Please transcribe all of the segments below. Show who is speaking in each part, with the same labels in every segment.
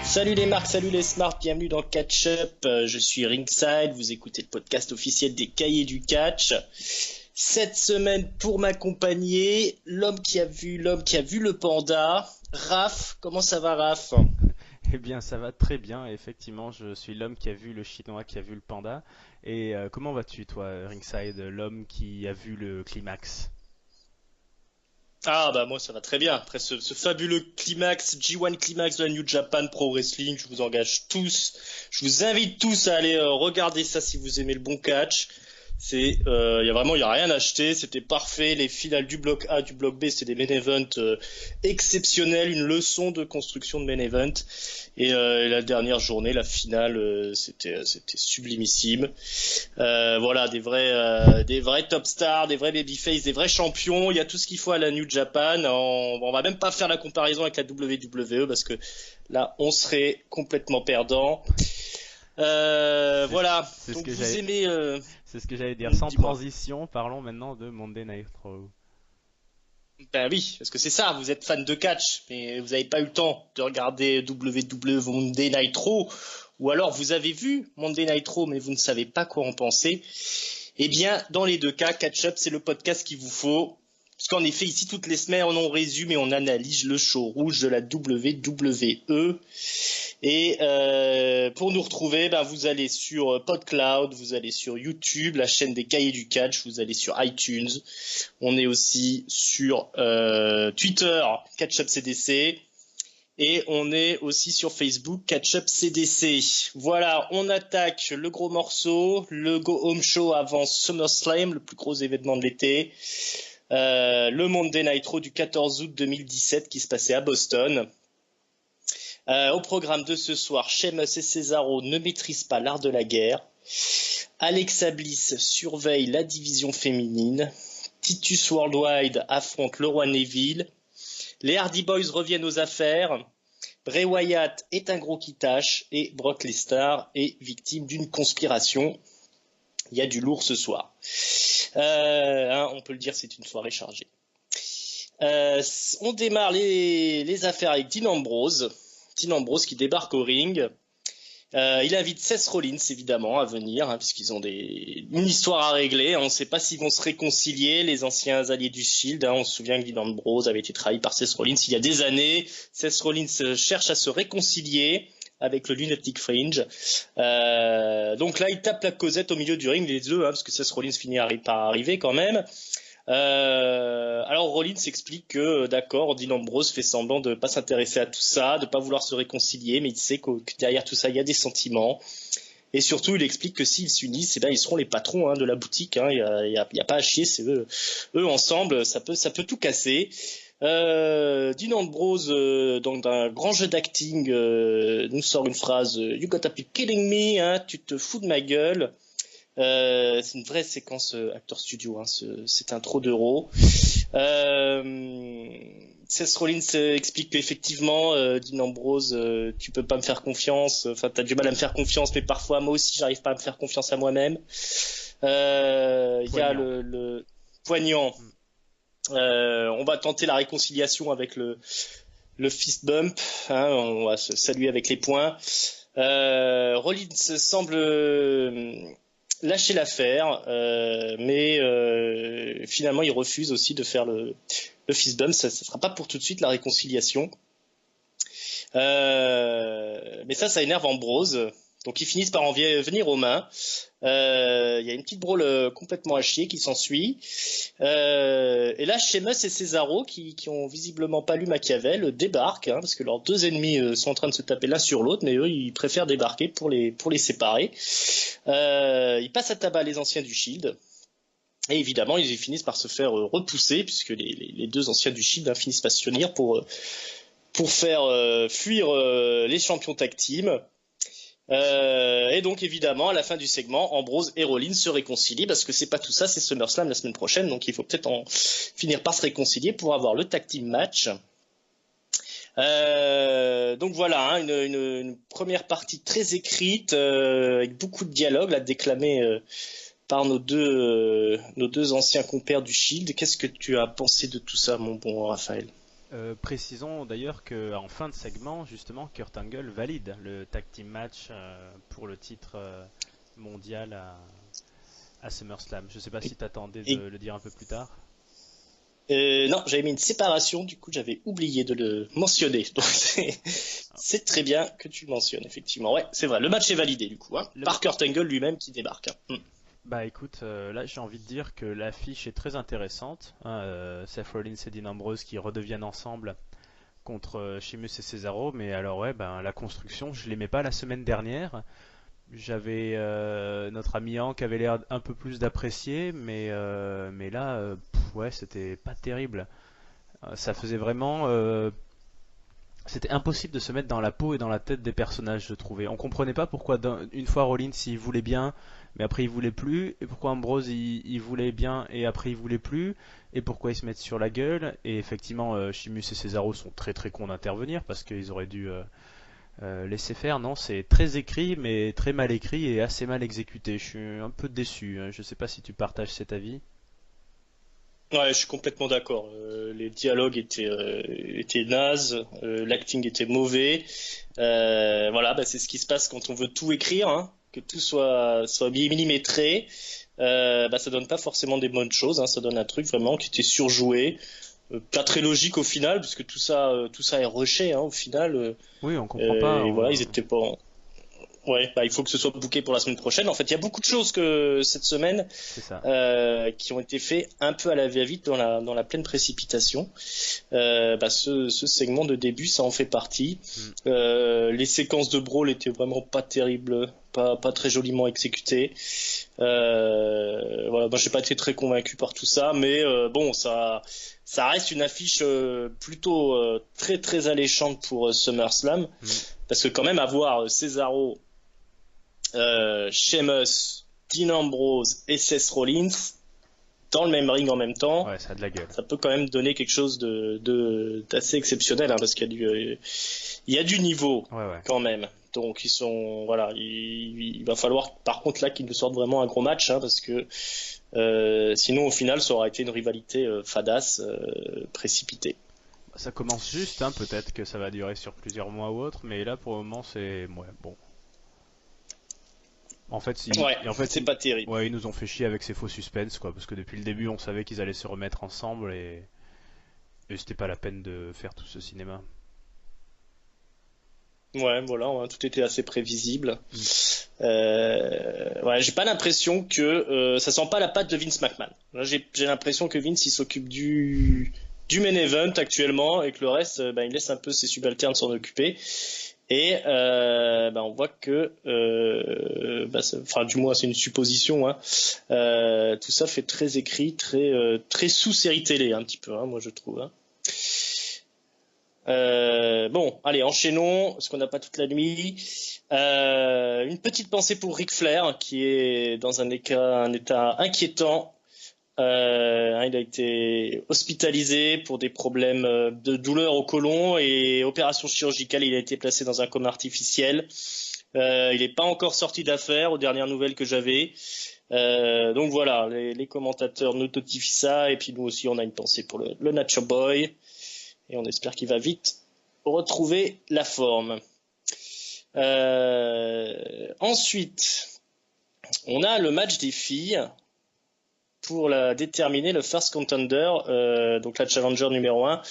Speaker 1: Salut les marques, salut les smarts, bienvenue dans Catch Up. Je suis Ringside, vous écoutez le podcast officiel des Cahiers du Catch. Cette semaine, pour m'accompagner, l'homme qui a vu le panda. Raph, comment ça va Raph?
Speaker 2: Eh bien, ça va très bien. Effectivement, je suis l'homme qui a vu le chinois, qui a vu le panda. Et comment vas-tu, toi, Ringside, l'homme qui a vu le climax?
Speaker 1: Ah bah moi ça va très bien. Après ce fabuleux climax, G1 climax de la New Japan Pro Wrestling, je vous engage tous, je vous invite tous à aller regarder ça si vous aimez le bon catch. Il y a rien à acheter, c'était parfait. Les finales du bloc A, du bloc B, c'était des main events exceptionnels, une leçon de construction de main event. Et la dernière journée, la finale, c'était sublimissime. Voilà, des vrais top stars, des vrais babyface, des vrais champions. Il y a tout ce qu'il faut à la New Japan. On va même pas faire la comparaison avec la WWE parce que là, on serait complètement perdant.
Speaker 2: C'est
Speaker 1: Voilà.
Speaker 2: c'est ce
Speaker 1: Donc
Speaker 2: que
Speaker 1: vous
Speaker 2: j'allais,
Speaker 1: aimez,
Speaker 2: c'est ce que j'allais dire. Sans
Speaker 1: dis-moi.
Speaker 2: transition, parlons maintenant de Monday Night Raw.
Speaker 1: Ben oui, parce que c'est ça, vous êtes fan de catch, mais vous n'avez pas eu le temps de regarder WWE Monday Night Raw, ou alors vous avez vu Monday Night Raw, mais vous ne savez pas quoi en penser. Eh bien, dans les deux cas, Catch Up, c'est le podcast qu'il vous faut. Parce qu'en effet, ici, toutes les semaines, on résume et on analyse le show rouge de la WWE. Et pour nous retrouver, ben, vous allez sur PodCloud, vous allez sur YouTube, la chaîne des Cahiers du Catch, vous allez sur iTunes. On est aussi sur Twitter, Catch-Up CDC. Et on est aussi sur Facebook, Catch-Up CDC. Voilà, on attaque le gros morceau, le Go Home Show avant SummerSlam, le plus gros événement de l'été. Le Monday Night Raw du 14 août 2017 qui se passait à Boston. Au programme de ce soir, Sheamus et Cesaro ne maîtrisent pas l'art de la guerre. Alexa Bliss surveille la division féminine. Titus Worldwide affronte le roi Neville. Les Hardy Boys reviennent aux affaires. Bray Wyatt est un gros qui tâche et Brock Lesnar est victime d'une conspiration. Il y a du lourd ce soir. On peut le dire, c'est une soirée chargée. On démarre les affaires avec Dean Ambrose. Dean Ambrose qui débarque au ring. Il invite Seth Rollins évidemment à venir, puisqu'ils ont une histoire à régler. On ne sait pas s'ils vont se réconcilier, les anciens alliés du Shield. On se souvient que Dean Ambrose avait été trahi par Seth Rollins il y a des années. Seth Rollins cherche à se réconcilier avec le Lunatic Fringe. Donc là, il tape la causette au milieu du ring, les deux, parce que Seth Rollins finit par arriver quand même. Alors Rollins explique que d'accord, Dean Ambrose fait semblant de pas s'intéresser à tout ça, de pas vouloir se réconcilier, mais il sait que derrière tout ça il y a des sentiments. Et surtout, il explique que s'ils s'unissent, eh ben, ils seront les patrons de la boutique. Il y a pas à chier, c'est eux ensemble, ça peut tout casser. Dean Ambrose, donc d'un grand jeu d'acting, nous sort une phrase You gotta be kidding me, tu te fous de ma gueule. C'est une vraie séquence acteur studio, c'est un trop d'euros. Seth Rollins explique qu'effectivement, Dean Ambrose, tu peux pas me faire confiance. Enfin, t'as du mal à me faire confiance, mais parfois moi aussi, j'arrive pas à me faire confiance à moi-même. Il y a
Speaker 2: Poignant.
Speaker 1: le poignant.
Speaker 2: Hmm.
Speaker 1: On va tenter la réconciliation avec le fist bump. On va se saluer avec les poings. Rollins semble lâcher l'affaire, mais finalement il refuse aussi de faire le fist bump. Ça sera pas pour tout de suite la réconciliation. Mais ça énerve Ambrose. Donc ils finissent par en venir aux mains. Il y a une petite brawl complètement à chier qui s'ensuit. Et là, Sheamus et Cesaro, qui ont visiblement pas lu Machiavel, débarquent, parce que leurs deux ennemis sont en train de se taper l'un sur l'autre, mais eux, ils préfèrent débarquer pour les séparer. Ils passent à tabac les anciens du Shield. Et évidemment, ils finissent par se faire repousser, puisque les deux anciens du Shield finissent par se unir pour faire fuir les champions tag team. Et donc évidemment à la fin du segment, Ambrose et Rollins se réconcilient parce que c'est pas tout ça, c'est SummerSlam la semaine prochaine, donc il faut peut-être finir par se réconcilier pour avoir le tag team match. Donc voilà, une première partie très écrite avec beaucoup de dialogue là déclamé par nos deux anciens compères du Shield. Qu'est-ce que tu as pensé de tout ça, mon bon Raphaël?
Speaker 2: Précisons d'ailleurs qu'en fin de segment, justement, Kurt Angle valide le tag team match pour le titre mondial à SummerSlam. Je ne sais pas si t'attendais de
Speaker 1: Et
Speaker 2: le dire un peu plus tard.
Speaker 1: non, j'avais mis une séparation, du coup j'avais oublié de le mentionner. Donc c'est très bien que tu le mentionnes, effectivement. Ouais, c'est vrai, le match est validé du coup, hein,
Speaker 2: Le ma-
Speaker 1: par Kurt Angle lui-même qui débarque.
Speaker 2: Bah écoute, là j'ai envie de dire que l'affiche est très intéressante, hein. Seth Rollins et Dean Ambrose qui redeviennent ensemble contre Sheamus et Cesaro, mais alors ouais, ben la construction, je l'aimais pas la semaine dernière. J'avais notre ami Hank avait l'air un peu plus d'apprécier, mais là, ouais, c'était pas terrible. Ça faisait vraiment, c'était impossible de se mettre dans la peau et dans la tête des personnages, je trouvais. On comprenait pas pourquoi une fois Rollins il voulait bien, mais après il voulait plus, et pourquoi Ambrose il voulait bien et après il voulait plus, et pourquoi ils se mettent sur la gueule. Et effectivement, Sheamus et Cesaro sont très très cons d'intervenir parce qu'ils auraient dû laisser faire. Non, c'est très écrit, mais très mal écrit et assez mal exécuté. Je suis un peu déçu, hein. Je sais pas si tu partages cet avis.
Speaker 1: Ouais, je suis complètement d'accord. Les dialogues étaient nazes, l'acting était mauvais. Voilà, bah, c'est ce qui se passe quand on veut tout écrire, hein, que tout soit millimétré. Bah, ça donne pas forcément des bonnes choses, hein, ça donne un truc vraiment qui était surjoué, pas très logique au final, puisque tout ça est rushé, hein, au final.
Speaker 2: Oui, on comprend pas.
Speaker 1: Et voilà, ils étaient pas. Ouais, bah, il faut que ce soit booké pour la semaine prochaine. En fait, il y a beaucoup de choses que cette semaine
Speaker 2: C'est ça.
Speaker 1: qui ont été faits un peu à la va-vite dans la pleine précipitation. Bah, ce segment de début, ça en fait partie.
Speaker 2: Mm.
Speaker 1: Les séquences de brawl étaient vraiment pas terribles, pas très joliment exécutées. Voilà, moi j'ai pas été très convaincu par tout ça, mais bon, ça reste une affiche plutôt très très alléchante pour SummerSlam,
Speaker 2: Mm.
Speaker 1: parce que quand même avoir Cesaro, Sheamus, Dean Ambrose et Seth Rollins dans le même ring en même temps,
Speaker 2: Ouais, ça a de la gueule.
Speaker 1: ça peut quand même donner quelque chose d'assez exceptionnel, hein, parce il y a du niveau
Speaker 2: Ouais, ouais.
Speaker 1: quand même. Donc ils sont voilà, il va falloir par contre là qu'ils nous sortent vraiment un gros match, hein, parce que sinon au final ça aura été une rivalité fadasse, précipitée.
Speaker 2: Ça commence juste, hein, peut-être que ça va durer sur plusieurs mois ou autre, mais là pour le moment c'est ouais, bon. En fait,
Speaker 1: Ouais,
Speaker 2: et en fait,
Speaker 1: c'est pas terrible.
Speaker 2: ouais, ils nous ont fait chier avec ces faux suspens, quoi, parce que depuis le début, on savait qu'ils allaient se remettre ensemble et c'était pas la peine de faire tout ce cinéma.
Speaker 1: Ouais, voilà, ouais, tout était assez prévisible.
Speaker 2: Mm.
Speaker 1: Ouais, j'ai pas l'impression que ça sent pas la patte de Vince McMahon. Là, j'ai l'impression que Vince il s'occupe du main event actuellement et que le reste, bah, il laisse un peu ses subalternes s'en occuper. Et bah, on voit que, bah, enfin du moins c'est une supposition, hein, tout ça fait très écrit, très sous série télé un petit peu, hein, moi je trouve. Hein. Bon, allez, enchaînons, parce qu'on n'a pas toute la nuit. Une petite pensée pour Ric Flair, qui est dans un état inquiétant. Il a été hospitalisé pour des problèmes de douleur au côlon et opération chirurgicale. Il a été placé dans un coma artificiel. Il n'est pas encore sorti d'affaire, aux dernières nouvelles que j'avais. Donc voilà, les commentateurs nous notifient ça, et puis nous aussi on a une pensée pour le Nature Boy. Et on espère qu'il va vite retrouver la forme. Ensuite, on a le match des filles pour déterminer le first contender, donc la challenger numéro 1,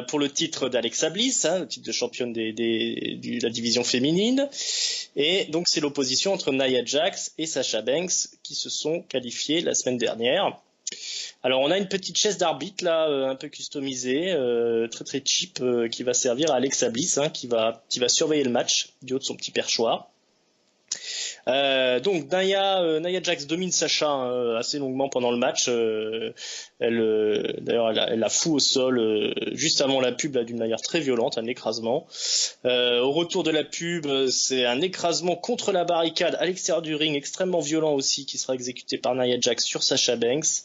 Speaker 1: pour le titre d'Alexa Bliss, hein, le titre de championne de la division féminine. Et donc c'est l'opposition entre Nia Jax et Sasha Banks qui se sont qualifiés la semaine dernière. Alors on a une petite chaise d'arbitre là, un peu customisée, très très cheap, qui va servir à Alexa Bliss, hein, qui va surveiller le match du haut de son petit perchoir. Donc Nia Jax domine Sacha assez longuement pendant le match. D'ailleurs elle la fout au sol juste avant la pub là, d'une manière très violente, un écrasement. Au retour de la pub, c'est un écrasement contre la barricade à l'extérieur du ring, extrêmement violent aussi, qui sera exécuté par Nia Jax sur Sasha Banks.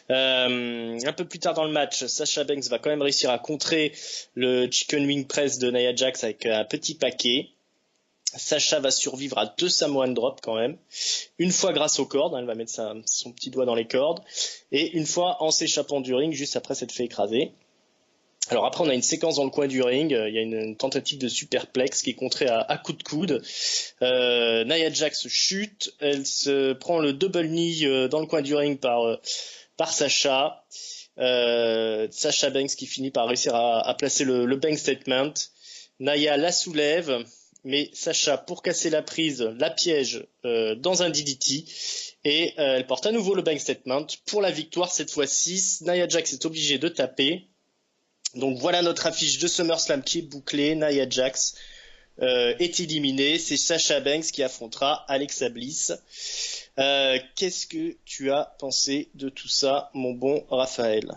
Speaker 1: Un peu plus tard dans le match, Sasha Banks va quand même réussir à contrer le chicken wing press de Nia Jax avec un petit paquet. Sasha va survivre à 2 Samoan Drop quand même. Une fois grâce aux cordes, hein, elle va mettre son petit doigt dans les cordes. Et une fois en s'échappant du ring juste après s'être fait écraser. Alors après, on a une séquence dans le coin du ring. Il y a une tentative de superplex qui est contrée à coups de coude. Nia Jax chute. Elle se prend le double knee dans le coin du ring par Sasha. Sasha Banks qui finit par réussir à placer le bank statement. Nia la soulève, mais Sasha, pour casser la prise, la piège dans un DDT. Et elle porte à nouveau le bank statement. Pour la victoire cette fois-ci, Nia Jax est obligée de taper. Donc voilà notre affiche de SummerSlam qui est bouclée. Nia Jax est éliminée. C'est Sasha Banks qui affrontera Alexa Bliss. Qu'est-ce que tu as pensé de tout ça, mon bon Raphaël?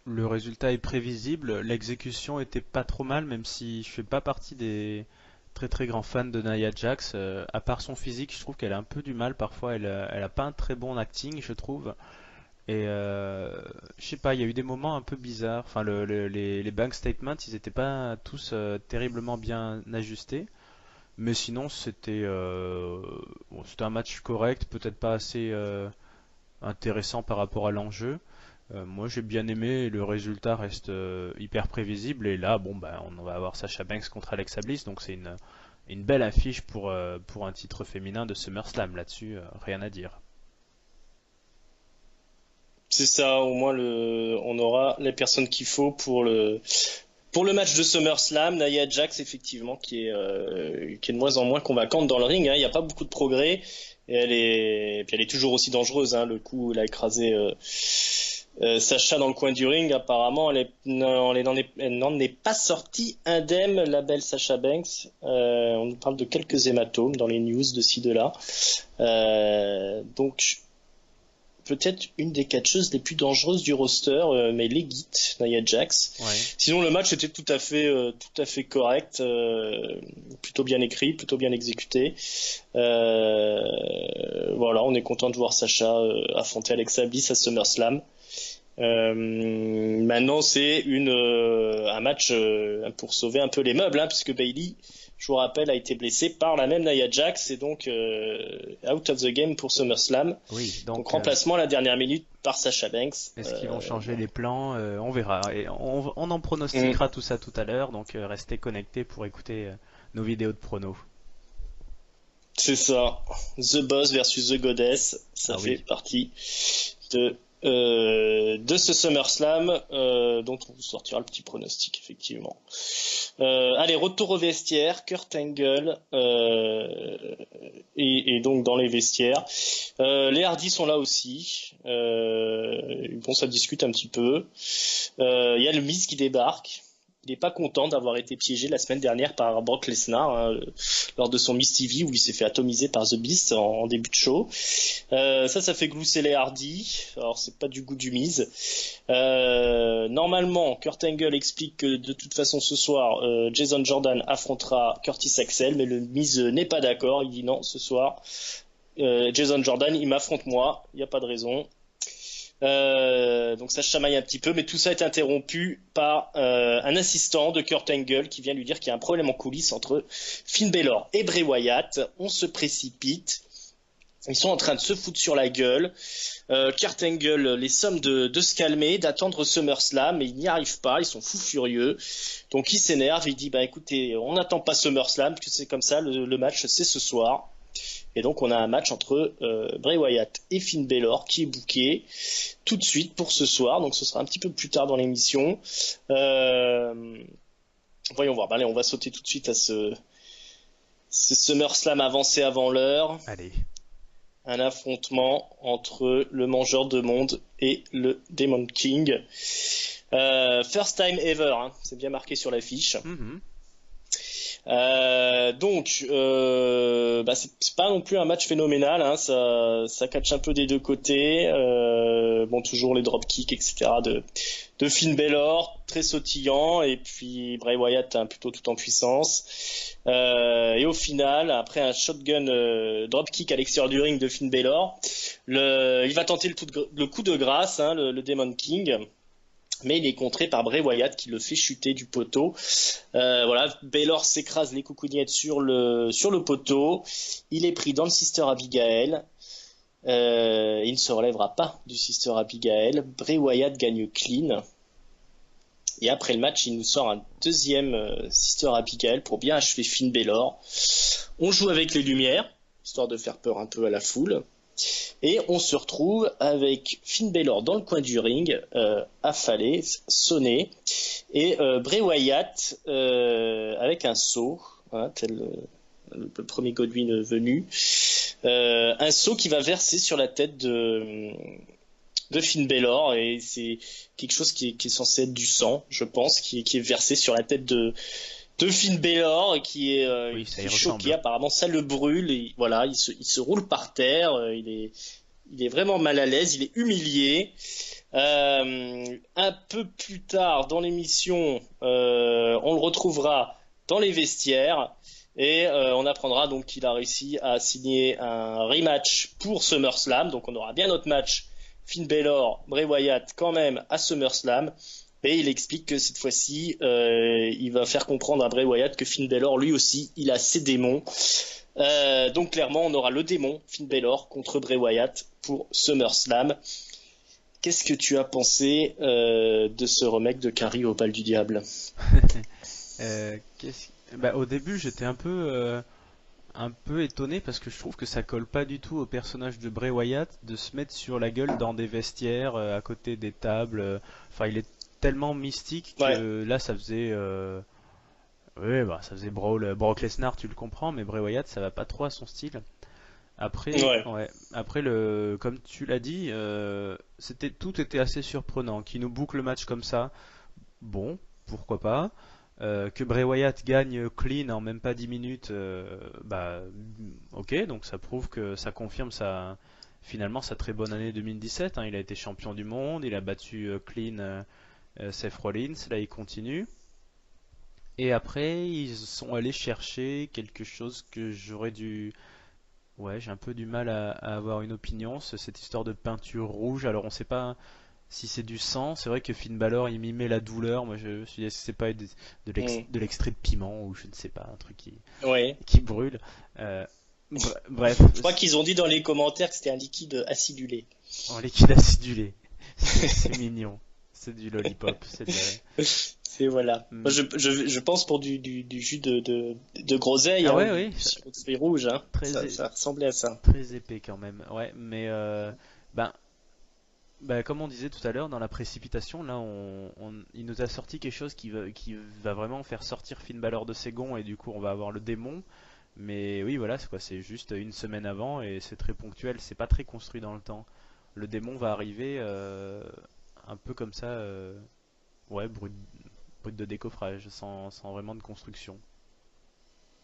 Speaker 2: Le résultat est prévisible, l'exécution était pas trop mal, même si je fais pas partie des très très grands fans de Nia Jax. À part son physique, je trouve qu'elle a un peu du mal parfois. Elle a pas un très bon acting, je trouve. Et je sais pas, il y a eu des moments un peu bizarres. Enfin, les bank statements, ils étaient pas tous terriblement bien ajustés. Mais sinon, c'était un match correct, peut-être pas assez intéressant par rapport à l'enjeu. Moi, j'ai bien aimé. Le résultat reste hyper prévisible. Et là, bon, bah, on va avoir Sasha Banks contre Alexa Bliss, donc c'est une belle affiche pour un titre féminin de SummerSlam. Là-dessus, rien à dire.
Speaker 1: C'est ça, au moins on aura les personnes qu'il faut pour le match de SummerSlam. Nia Jax, effectivement, qui est de moins en moins convaincante dans le ring, hein. Il n'y a pas beaucoup de progrès. Et puis elle est toujours aussi dangereuse, hein. Le coup, elle a écrasé Sacha dans le coin du ring. Apparemment, elle n'en est pas sortie indemne, la belle Sasha Banks. On nous parle de quelques hématomes dans les news de ci, de là. Donc, peut-être une des catcheuses les plus dangereuses du roster, mais legit, Nia Jax.
Speaker 2: Ouais.
Speaker 1: Sinon, le match était tout à fait correct, plutôt bien écrit, plutôt bien exécuté. Voilà, on est content de voir Sasha affronter Alexa Bliss à SummerSlam. Maintenant, c'est un match pour sauver un peu les meubles, hein, puisque Bayley, je vous rappelle, a été blessée par la même Nia Jax et donc out of the game pour SummerSlam.
Speaker 2: Oui,
Speaker 1: donc remplacement à la dernière minute par Sasha Banks.
Speaker 2: Est-ce qu'ils vont changer les plans? On verra. Et on en pronostiquera tout ça tout à l'heure, donc restez connectés pour écouter nos vidéos de pronos.
Speaker 1: C'est ça. The Boss versus The Goddess, ça fait partie de ce SummerSlam, dont on vous sortira le petit pronostic, effectivement. Allez, retour au vestiaire. Kurt Angle et donc dans les vestiaires. Les Hardy sont là aussi. Bon, ça discute un petit peu. Il y a le Miz qui débarque. Il n'est pas content d'avoir été piégé la semaine dernière par Brock Lesnar, hein, lors de son Miz TV où il s'est fait atomiser par The Beast en début de show. Ça fait glousser les Hardy. Alors c'est pas du goût du Miz. Normalement, Kurt Angle explique que de toute façon ce soir, Jason Jordan affrontera Curtis Axel, mais le Miz n'est pas d'accord. Il dit non, ce soir, Jason Jordan, il m'affronte moi. Il n'y a pas de raison. Donc ça se chamaille un petit peu, mais tout ça est interrompu par un assistant de Kurt Angle qui vient lui dire qu'il y a un problème en coulisses entre Finn Balor et Bray Wyatt. On se précipite. Ils sont en train de se foutre sur la gueule. Kurt Angle les somme de se calmer, d'attendre SummerSlam, mais ils n'y arrivent pas, ils sont fous furieux. Donc il s'énerve, il dit bah écoutez, on n'attend pas SummerSlam, parce que c'est comme ça, le match c'est ce soir. Et donc on a un match entre Bray Wyatt et Finn Balor qui est booké tout de suite pour ce soir, donc ce sera un petit peu plus tard dans l'émission. Voyons voir, allez, on va sauter tout de suite à ce SummerSlam avancé avant l'heure.
Speaker 2: Allez.
Speaker 1: Un affrontement entre le Mangeur de Monde et le Demon King. First time ever, hein, c'est bien marqué sur l'affiche.
Speaker 2: Mm-hmm.
Speaker 1: C'est pas non plus un match phénoménal, hein, ça catch un peu des deux côtés. Toujours les dropkicks, etc. de Finn Balor, très sautillant, et puis Bray Wyatt plutôt tout en puissance. Et au final, après un shotgun dropkick à l'extérieur du ring de Finn Balor, il va tenter le coup de grâce, hein, le Demon King. Mais il est contré par Bray Wyatt qui le fait chuter du poteau. Balor s'écrase les coucougnettes sur le poteau. Il est pris dans le Sister Abigail. Il ne se relèvera pas du Sister Abigail. Bray Wyatt gagne clean. Et après le match, il nous sort un deuxième Sister Abigail pour bien achever Finn Balor. On joue avec les lumières, histoire de faire peur un peu à la foule. Et on se retrouve avec Finn Balor dans le coin du ring, affalé, sonné, et Bray Wyatt avec un seau, hein, tel le premier Godwin venu, un seau qui va verser sur la tête de Finn Balor, et c'est quelque chose qui est censé être du sang, je pense, qui est versé sur la tête de Finn Balor, et qui est,
Speaker 2: Oui, ça y
Speaker 1: choqué.
Speaker 2: ressemble.
Speaker 1: Apparemment, ça le brûle, et voilà, il se roule par terre, il est vraiment mal à l'aise, il est humilié. Un peu plus tard dans l'émission, on le retrouvera dans les vestiaires, et on apprendra donc qu'il a réussi à signer un rematch pour SummerSlam. Donc on aura bien notre match Finn Balor, Bray Wyatt quand même à SummerSlam. Et il explique que cette fois-ci, il va faire comprendre à Bray Wyatt que Finn Balor, lui aussi, il a ses démons. Donc clairement, on aura le démon Finn Balor contre Bray Wyatt pour SummerSlam. Qu'est-ce que tu as pensé de ce remake de Carrie au bal du diable?
Speaker 2: Bah, au début, j'étais un peu étonné parce que je trouve que ça colle pas du tout au personnage de Bray Wyatt de se mettre sur la gueule dans des vestiaires, à côté des tables. Enfin, il est tellement mystique que
Speaker 1: Ouais.
Speaker 2: là, ça faisait. Ouais, bah, ça faisait Brock Lesnar, tu le comprends, mais Bray Wyatt, ça va pas trop à son style. Après,
Speaker 1: Ouais.
Speaker 2: ouais, après comme tu l'as dit, tout était assez surprenant. Qui nous boucle le match comme ça, bon, pourquoi pas. Que Bray Wyatt gagne clean en même pas 10 minutes, bah, ok, donc ça prouve que ça confirme finalement sa très bonne année 2017. Hein. Il a été champion du monde, il a battu clean Seth Rollins, là il continue. Et après, ils sont allés chercher quelque chose que j'aurais dû. Ouais, j'ai un peu du mal à avoir une opinion, c'est cette histoire de peinture rouge. Alors on sait pas si c'est du sang, c'est vrai que Finn Balor il mimait la douleur. Moi je me suis dit, est-ce que c'est pas
Speaker 1: Mm.
Speaker 2: de l'extrait de piment ou je ne sais pas, un truc
Speaker 1: Ouais.
Speaker 2: qui brûle. Euh, Bref,
Speaker 1: Je crois qu'ils ont dit dans les commentaires que c'était un liquide acidulé.
Speaker 2: en liquide acidulé, c'est mignon. C'est du lollipop, c'est de
Speaker 1: C'est voilà. Moi,
Speaker 2: Hmm.
Speaker 1: je pense pour du jus de groseille,
Speaker 2: Ah
Speaker 1: hein,
Speaker 2: ouais,
Speaker 1: du
Speaker 2: oui,
Speaker 1: sirop de fruits rouges, hein.
Speaker 2: très,
Speaker 1: Ça ressemblait à ça.
Speaker 2: très épais quand même. Ouais, mais ben, comme on disait tout à l'heure, dans la précipitation, là, il nous a sorti quelque chose qui va vraiment faire sortir Finn Balor de ses gonds et du coup, on va avoir le démon. Mais oui, voilà, c'est quoi, c'est juste une semaine avant et c'est très ponctuel, c'est pas très construit dans le temps. Le démon va arriver un peu comme ça, ouais, brut de décoffrage, sans vraiment de construction.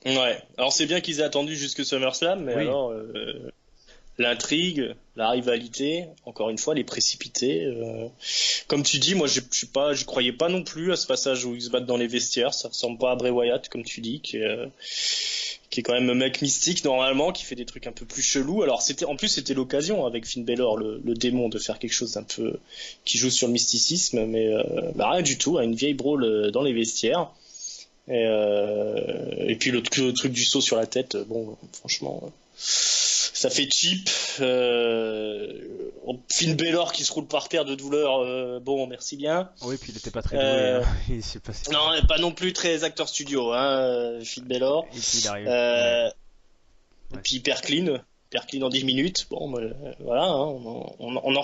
Speaker 1: Ouais. Alors c'est bien qu'ils aient attendu jusque SummerSlam, mais
Speaker 2: Oui,
Speaker 1: alors l'intrigue, la rivalité, encore une fois, les précipités. Comme tu dis, moi je croyais pas non plus à ce passage où ils se battent dans les vestiaires. Ça ressemble pas à Bray Wyatt, comme tu dis, qui est quand même un mec mystique normalement, qui fait des trucs un peu plus chelous. Alors en plus c'était l'occasion avec Finn Balor, le démon, de faire quelque chose d'un peu qui joue sur le mysticisme, mais bah, rien du tout, hein, une vieille brawl dans les vestiaires. Et puis le truc du saut sur la tête, bon, franchement, ça fait cheap. Finn Balor qui se roule par terre de douleur, bon, merci bien.
Speaker 2: oui, puis il était pas très doué, hein.
Speaker 1: Euh,
Speaker 2: Il s'est passé.
Speaker 1: non, pas non plus très acteur studio, hein, Finn Balor.
Speaker 2: Et puis il arrive, ouais,
Speaker 1: Euh, et
Speaker 2: ouais,
Speaker 1: puis hyper clean en 10 minutes. Bon, voilà, hein, on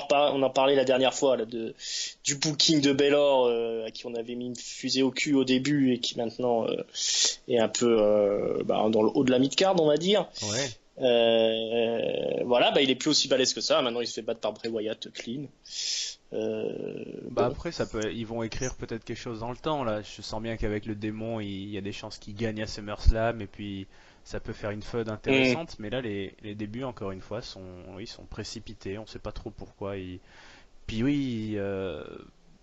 Speaker 1: en parlait la dernière fois là, du booking de Balor, à qui on avait mis une fusée au cul au début et qui maintenant est un peu bah, dans le haut de la mid-card, on va dire.
Speaker 2: ouais.
Speaker 1: Voilà, bah, il est plus aussi balèze que ça. Maintenant, il se fait battre par Bray Wyatt clean.
Speaker 2: Bah
Speaker 1: Bon.
Speaker 2: après, ils vont écrire peut-être quelque chose dans le temps là. Je sens bien qu'avec le démon, il y a des chances qu'il gagne à SummerSlam et puis ça peut faire une feud
Speaker 1: Mm.
Speaker 2: intéressante. Mais là, les débuts, encore une fois, oui, sont précipités. On sait pas trop pourquoi. Puis oui,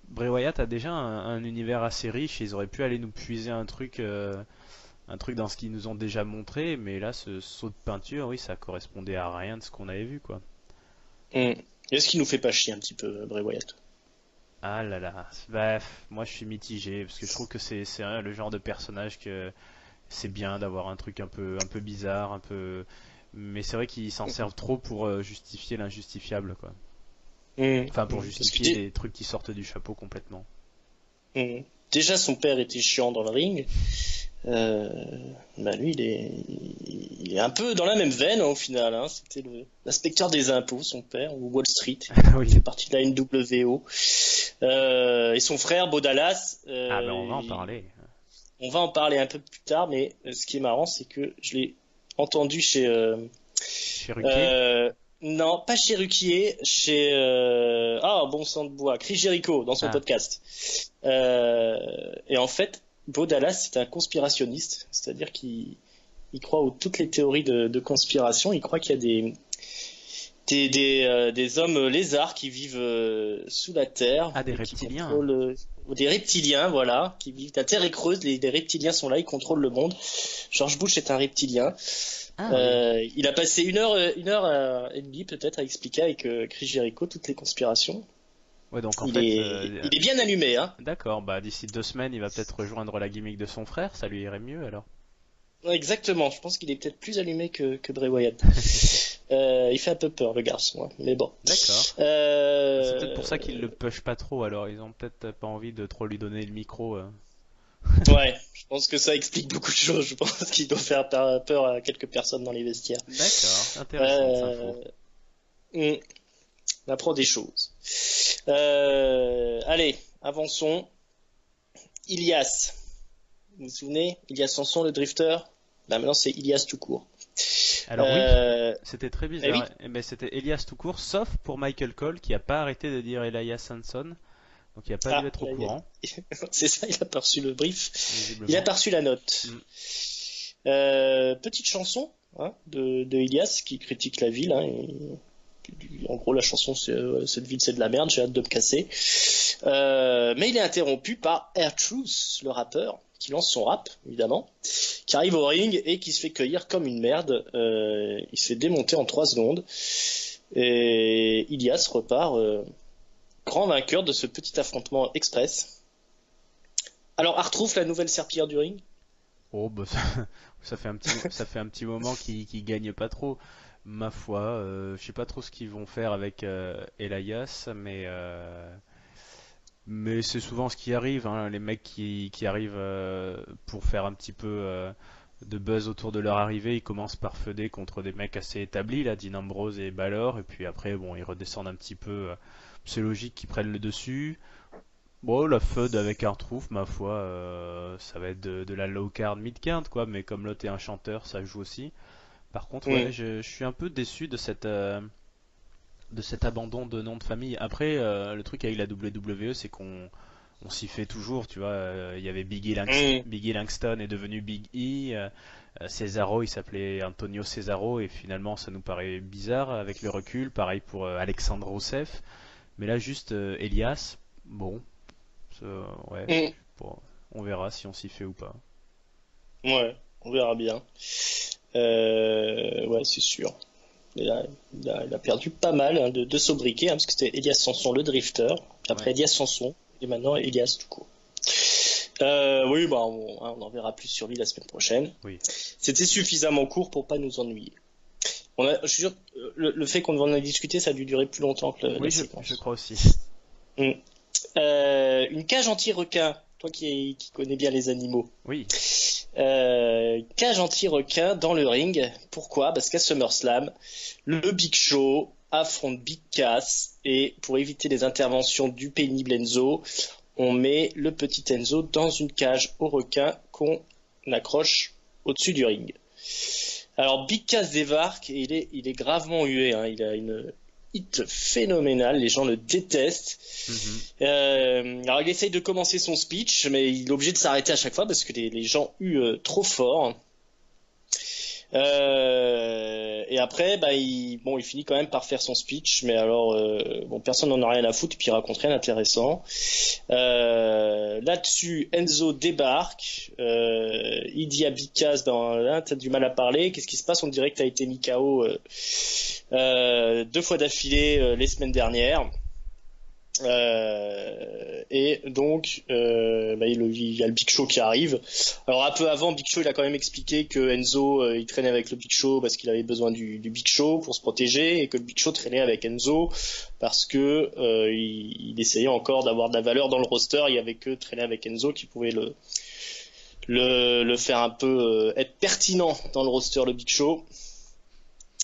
Speaker 2: Bray Wyatt a déjà un univers assez riche. Ils auraient pu aller nous puiser un truc dans ce qu'ils nous ont déjà montré. Mais là, ce saut de peinture, oui, ça correspondait à rien de ce qu'on avait vu, quoi.
Speaker 1: Mm. Est-ce qu'il nous fait pas chier un petit peu, Bray Wyatt?
Speaker 2: Ah là là, bah, moi je suis mitigé parce que je trouve que c'est le genre de personnage que c'est bien d'avoir un truc un peu bizarre, un peu. Mais c'est vrai qu'ils s'en servent trop pour justifier l'injustifiable, quoi.
Speaker 1: Mm.
Speaker 2: Enfin, pour
Speaker 1: Mm. Parce que
Speaker 2: justifier des trucs qui sortent du chapeau complètement.
Speaker 1: Mm. déjà son père était chiant dans le ring. Lui, il est un peu dans la même veine au final. Hein. C'était l'inspecteur des impôts, son père, ou Wall Street.
Speaker 2: Oui.
Speaker 1: Il fait partie de la NWO. Et son frère, Bo Dallas.
Speaker 2: Ah ben on va en parler.
Speaker 1: On va en parler un peu plus tard, mais ce qui est marrant, c'est que je l'ai entendu chez.
Speaker 2: Chez Ruquier.
Speaker 1: Non, pas chez Ruquier, chez bon sang de bois, Chris Jericho dans son podcast. Et en fait, Bo Dallas, c'est un conspirationniste, c'est-à-dire qu'il croit aux toutes les théories de conspiration. Il croit qu'il y a des hommes lézards qui vivent sous la terre.
Speaker 2: Ah, des reptiliens.
Speaker 1: Des reptiliens, voilà, qui vivent. La terre est creuse, les reptiliens sont là, ils contrôlent le monde. George Bush est un reptilien. Oui. Il a passé une heure et demie peut-être à expliquer avec Chris Jericho toutes les conspirations.
Speaker 2: Ouais, donc
Speaker 1: il est bien allumé, hein.
Speaker 2: D'accord, d'ici 2 semaines, il va peut-être rejoindre la gimmick de son frère, ça lui irait mieux alors.
Speaker 1: Ouais, exactement, je pense qu'il est peut-être plus allumé que Bray Wyatt. Il fait un peu peur, le garçon, hein. Mais bon.
Speaker 2: D'accord. C'est peut-être pour ça qu'il le push pas trop, alors ils ont peut-être pas envie de trop lui donner le micro.
Speaker 1: Ouais, je pense que ça explique beaucoup de choses. Je pense qu'il doit faire peur à quelques personnes dans les vestiaires.
Speaker 2: D'accord, intéressant cette info.
Speaker 1: On apprend des choses. Allez, avançons. Ilias. Vous vous souvenez? Ilias Sanson, le drifter? Là, maintenant, c'est Ilias tout court.
Speaker 2: Alors oui, c'était très bizarre.
Speaker 1: Oui.
Speaker 2: Mais c'était Elias tout court, sauf pour Michael Cole qui a pas arrêté de dire Elias Sanson. Donc il a pas dû être au courant.
Speaker 1: C'est ça, il a pas reçu le brief. Il a pas reçu la note. Petite chanson de Ilias qui critique la ville. En gros, la chanson, c'est cette ville, c'est de la merde, j'ai hâte de me casser. Mais il est interrompu par R-Truth, le rappeur, qui lance son rap, évidemment, qui arrive au ring et qui se fait cueillir comme une merde. Il se fait démonter en 3 secondes. Et Ilias repart grand vainqueur de ce petit affrontement express. Alors, R-Truth, la nouvelle serpillière du ring?
Speaker 2: Oh, ça fait un petit moment qu'il gagne pas trop. Ma foi, je sais pas trop ce qu'ils vont faire avec Elias, mais c'est souvent ce qui arrive, hein, les mecs qui arrivent pour faire un petit peu de buzz autour de leur arrivée, ils commencent par feuder contre des mecs assez établis, là, Dean Ambrose et Balor, et puis après, bon, ils redescendent un petit peu. C'est logique qu'ils prennent le dessus. Bon, la feud avec R-Truth, ma foi, ça va être de la low card, mid card, quoi, mais comme l'autre est un chanteur, ça joue aussi. Par contre, ouais, je suis un peu déçu de cet abandon de nom de famille. Après, le truc avec la WWE, c'est qu'on s'y fait toujours, tu vois. Il y avait Biggie Langston est devenu Big E. Cesaro, il s'appelait Antonio Cesaro, et finalement, ça nous paraît bizarre avec le recul. Pareil pour Alexandre Rousseff. Mais là, juste Elias, bon, ouais, bon, on verra si on s'y fait ou pas.
Speaker 1: Ouais, on verra bien. Ouais, c'est sûr. Il a perdu pas mal de sobriquet, parce que c'était Elias Sanson le drifter, puis après Elias Sanson, et maintenant Elias tout court. Oui, on en verra plus sur lui la semaine prochaine.
Speaker 2: Oui.
Speaker 1: C'était suffisamment court pour pas nous ennuyer. Je suis sûr, le fait qu'on en ait discuté, ça a dû durer plus longtemps que la séquence.
Speaker 2: Je crois aussi.
Speaker 1: Une cage anti-requin, toi qui connais bien les animaux.
Speaker 2: Oui.
Speaker 1: Cage anti-requin dans le ring. Pourquoi? Parce qu'à SummerSlam, le Big Show affronte Big Cass, et pour éviter les interventions du pénible Enzo, on met le petit Enzo dans une cage au requin qu'on accroche au-dessus du ring. Alors Big Cass débarque et il est gravement hué, hein. Il a une hit phénoménale, les gens le détestent. Alors il essaye de commencer son speech, mais il est obligé de s'arrêter à chaque fois parce que les gens huent trop fort. Et après, il finit quand même par faire son speech, mais alors personne n'en a rien à foutre, et puis il raconte rien d'intéressant. Là-dessus, Enzo débarque, il dit à Big Cass, t'as du mal à parler, qu'est-ce qui se passe? On dirait que t'as été mis KO 2 fois d'affilée les semaines dernières. Et donc, il y a le Big Show qui arrive. Alors un peu avant, Big Show il a quand même expliqué que Enzo il traînait avec le Big Show parce qu'il avait besoin du Big Show pour se protéger et que le Big Show traînait avec Enzo parce que il essayait encore d'avoir de la valeur dans le roster. Il y avait que traîner avec Enzo qui pouvait le faire un peu être pertinent dans le roster, le Big Show.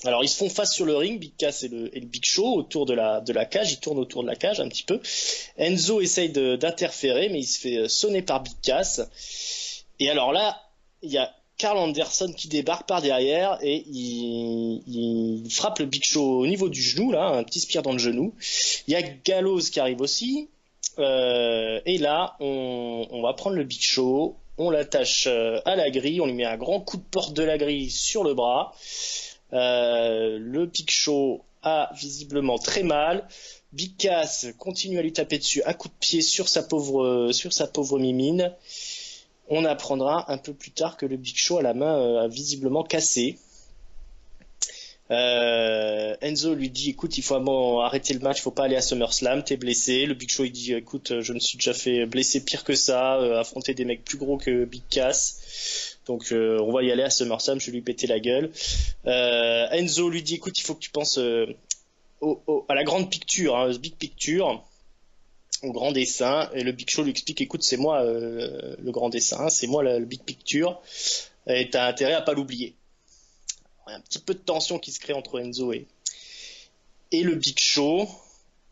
Speaker 1: Alors ils se font face sur le ring, Big Cass et le Big Show autour de la cage, ils tournent autour de la cage un petit peu. Enzo essaye d'interférer mais il se fait sonner par Big Cass. Et alors là, il y a Karl Anderson qui débarque par derrière et il frappe le Big Show au niveau du genou, là, un petit spear dans le genou. Il y a Gallows qui arrive aussi. Et là, on va prendre le Big Show, on l'attache à la grille, on lui met un grand coup de porte de la grille sur le bras. Le Big Show a visiblement très mal. Big Cass continue à lui taper dessus à coups de pied sur sa pauvre mimine. On apprendra un peu plus tard que le Big Show a la main visiblement cassée. Enzo lui dit écoute, il faut arrêter le match, il faut pas aller à SummerSlam, t'es blessé. Le Big Show il dit écoute, je me suis déjà fait blesser pire que ça, affronter des mecs plus gros que Big Cass. Donc on va y aller à SummerSlam, je vais lui péter la gueule. Enzo lui dit écoute, il faut que tu penses à la grande picture, hein, big picture, au grand dessin. Et le Big Show lui explique écoute, c'est moi le grand dessin, c'est moi le big picture, et t'as intérêt à pas l'oublier. Un petit peu de tension qui se crée entre Enzo et le Big Show.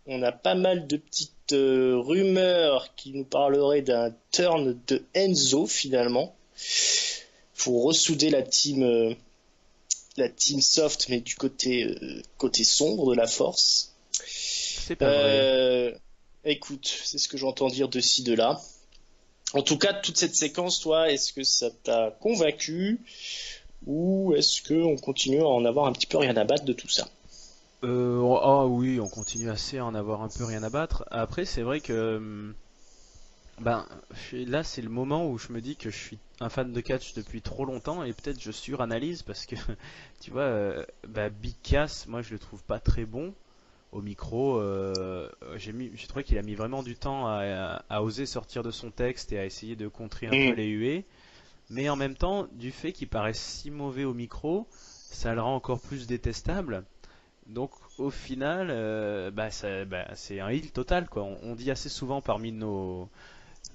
Speaker 1: On a pas mal de petites rumeurs qui nous parleraient d'un turn de Enzo finalement pour ressouder la team soft mais du côté sombre de la force.
Speaker 2: C'est pas vrai.
Speaker 1: Écoute, c'est ce que j'entends dire de ci de là. En tout cas, toute cette séquence, toi, est-ce que ça t'a convaincu ou est-ce qu'on continue à en avoir un petit peu rien à battre de tout ça?
Speaker 2: Ah oui, on continue assez à en avoir un peu rien à battre. Après, c'est vrai que ben là, c'est le moment où je me dis que je suis un fan de catch depuis trop longtemps et peut-être je suranalyse parce que tu vois, Big Cass, moi je le trouve pas très bon au micro. J'ai trouvé qu'il a mis vraiment du temps à oser sortir de son texte et à essayer de contrer un peu les huées. Mais en même temps, du fait qu'il paraisse si mauvais au micro, ça le rend encore plus détestable. Donc au final, c'est un heel total quoi. On dit assez souvent parmi nos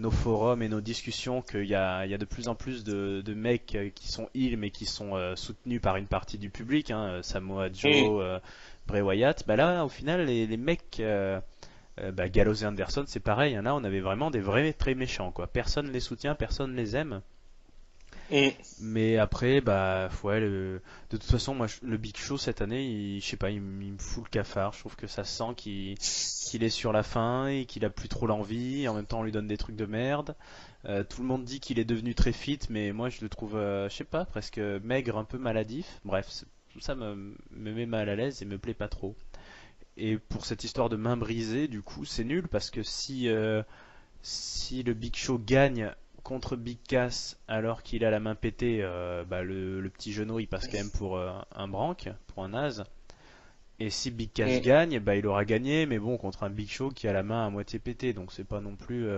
Speaker 2: forums et nos discussions qu'il y a de plus en plus de mecs qui sont heel mais qui sont soutenus par une partie du public, hein, Samoa Joe, Bray Wyatt. Bah là, au final, les mecs, Gallows et Anderson, c'est pareil. Hein, là, on avait vraiment des vrais très méchants quoi. Personne les soutient, personne les aime. Mais après, de toute façon, moi, le Big Show cette année, je sais pas, il me fout le cafard. Je trouve que ça sent qu'il est sur la fin et qu'il a plus trop l'envie. En même temps, on lui donne des trucs de merde. Tout le monde dit qu'il est devenu très fit, mais moi, je le trouve, je sais pas, presque maigre, un peu maladif. Bref, tout ça me met mal à l'aise et me plaît pas trop. Et pour cette histoire de main brisée, du coup, c'est nul parce que si le Big Show gagne contre Big Cass alors qu'il a la main pétée, le petit genou il passe quand même pour un branque, pour un naze. Et si Big Cass gagne, il aura gagné, mais bon, contre un Big Show qui a la main à moitié pétée, donc c'est pas non plus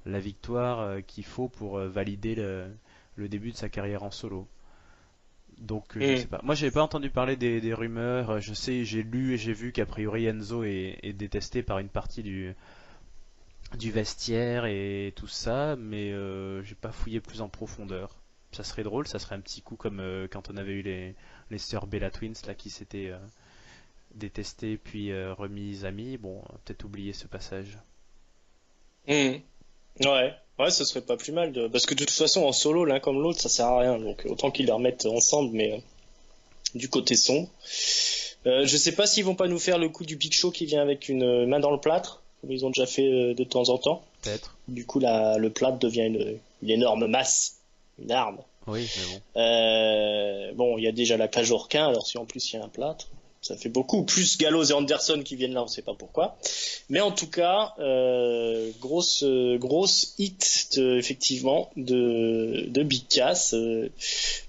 Speaker 2: la victoire qu'il faut pour valider le début de sa carrière en solo. Donc je sais pas. Moi j'avais pas entendu parler des rumeurs. Je sais, j'ai lu et j'ai vu qu'a priori Enzo est détesté par une partie du vestiaire et tout ça, mais j'ai pas fouillé plus en profondeur. Ça serait drôle, ça serait un petit coup comme quand on avait eu les sœurs Bella Twins là qui s'étaient détestées puis remises amies. Bon, peut-être oublier ce passage.
Speaker 1: Ouais, ce serait pas plus mal parce que de toute façon en solo l'un comme l'autre ça sert à rien, donc autant qu'ils les remettent ensemble, mais du côté son. Je sais pas s'ils vont pas nous faire le coup du Big Show qui vient avec une main dans le plâtre, comme ils ont déjà fait de temps en temps.
Speaker 2: Peut-être.
Speaker 1: Du coup, le plâtre devient une énorme masse, une arme.
Speaker 2: Oui, mais
Speaker 1: bon. Il y a déjà la cage au requin, alors si en plus il y a un plâtre, ça fait beaucoup. Plus Gallows et Anderson qui viennent là, on sait pas pourquoi. Mais en tout cas, grosse hit effectivement de Big Cass.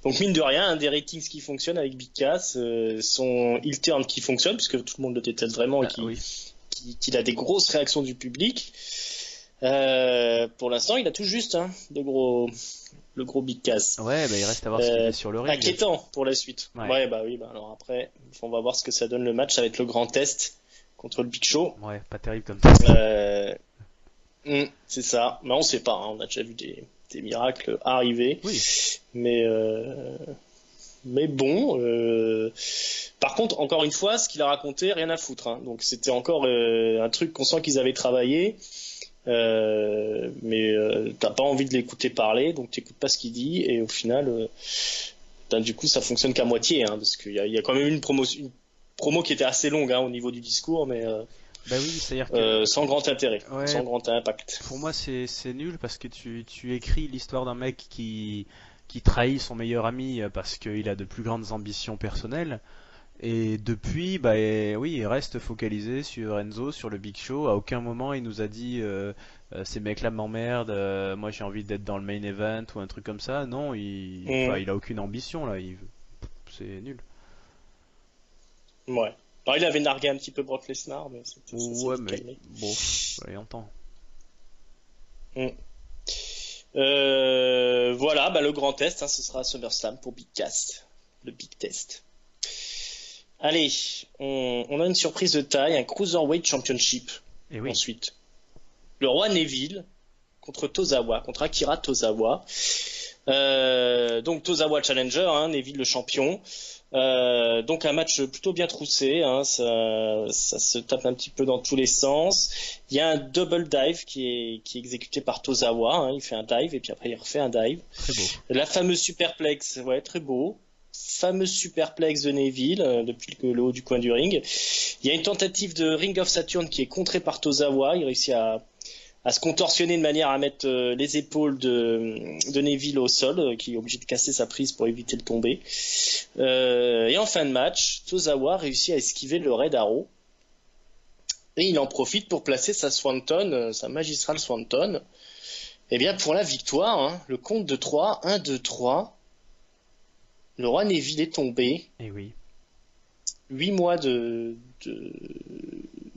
Speaker 1: Donc mine de rien, des ratings qui fonctionnent avec Big Cass, son heel turn qui fonctionne puisque tout le monde le déteste vraiment et qu'il a des grosses réactions du public. Pour l'instant, il a tout juste, hein, le gros Big Cass.
Speaker 2: Ouais, bah, il reste à voir ce qu'il fait sur le ring.
Speaker 1: Inquiétant pour la suite. Ouais, bah oui, bah alors après, on va voir ce que ça donne le match. Ça va être le grand test contre le Big Show.
Speaker 2: Ouais, pas terrible comme test.
Speaker 1: C'est ça. Mais on sait pas, hein. On a déjà vu des miracles arriver.
Speaker 2: Oui.
Speaker 1: Mais bon. Par contre, encore une fois, ce qu'il a raconté, rien à foutre, hein. Donc c'était encore un truc qu'on sent qu'ils avaient travaillé. Mais t'as pas envie de l'écouter parler, donc t'écoutes pas ce qu'il dit, et au final, du coup, ça fonctionne qu'à moitié, hein, parce qu'il y a quand même une promo qui était assez longue, hein, au niveau du discours, mais
Speaker 2: bah oui, c'est-à-dire que...
Speaker 1: sans grand intérêt,
Speaker 2: ouais,
Speaker 1: sans grand impact.
Speaker 2: Pour moi, c'est nul parce que tu écris l'histoire d'un mec qui trahit son meilleur ami parce qu'il a de plus grandes ambitions personnelles. Et depuis, bah oui, il reste focalisé sur Enzo, sur le Big Show. À aucun moment il nous a dit ces mecs-là m'emmerdent, moi j'ai envie d'être dans le main event ou un truc comme ça. Non, il a aucune ambition là. C'est nul.
Speaker 1: Ouais. Alors, il avait nargué un petit peu Brock Lesnar, mais ça
Speaker 2: ouais, mais bon, allez, on entend.
Speaker 1: Voilà, bah, le grand test, hein, ce sera SummerSlam pour Big Cass, le Big Test. Allez, on a une surprise de taille, un Cruiserweight Championship.
Speaker 2: Et oui.
Speaker 1: Ensuite, le roi Neville contre Akira Tozawa. Donc Tozawa challenger, hein, Neville le champion. Donc un match plutôt bien troussé, hein, ça se tape un petit peu dans tous les sens. Il y a un double dive qui est exécuté par Tozawa, hein, il fait un dive et puis après il refait un dive.
Speaker 2: Très beau.
Speaker 1: La fameuse superplex, ouais, très beau. Fameuse superplex de Neville depuis le haut du coin du ring. Il y a une tentative de Ring of Saturn qui est contrée par Tozawa. Il réussit à se contorsionner de manière à mettre les épaules de Neville au sol, qui est obligé de casser sa prise pour éviter de tomber. Et en fin de match, Tozawa réussit à esquiver le Red Arrow. Et il en profite pour placer sa Swanton, sa magistrale Swanton. Et bien pour la victoire, hein, le compte de 3, 1, 2, 3. Le roi Neville est tombé.
Speaker 2: Et oui.
Speaker 1: 8 mois de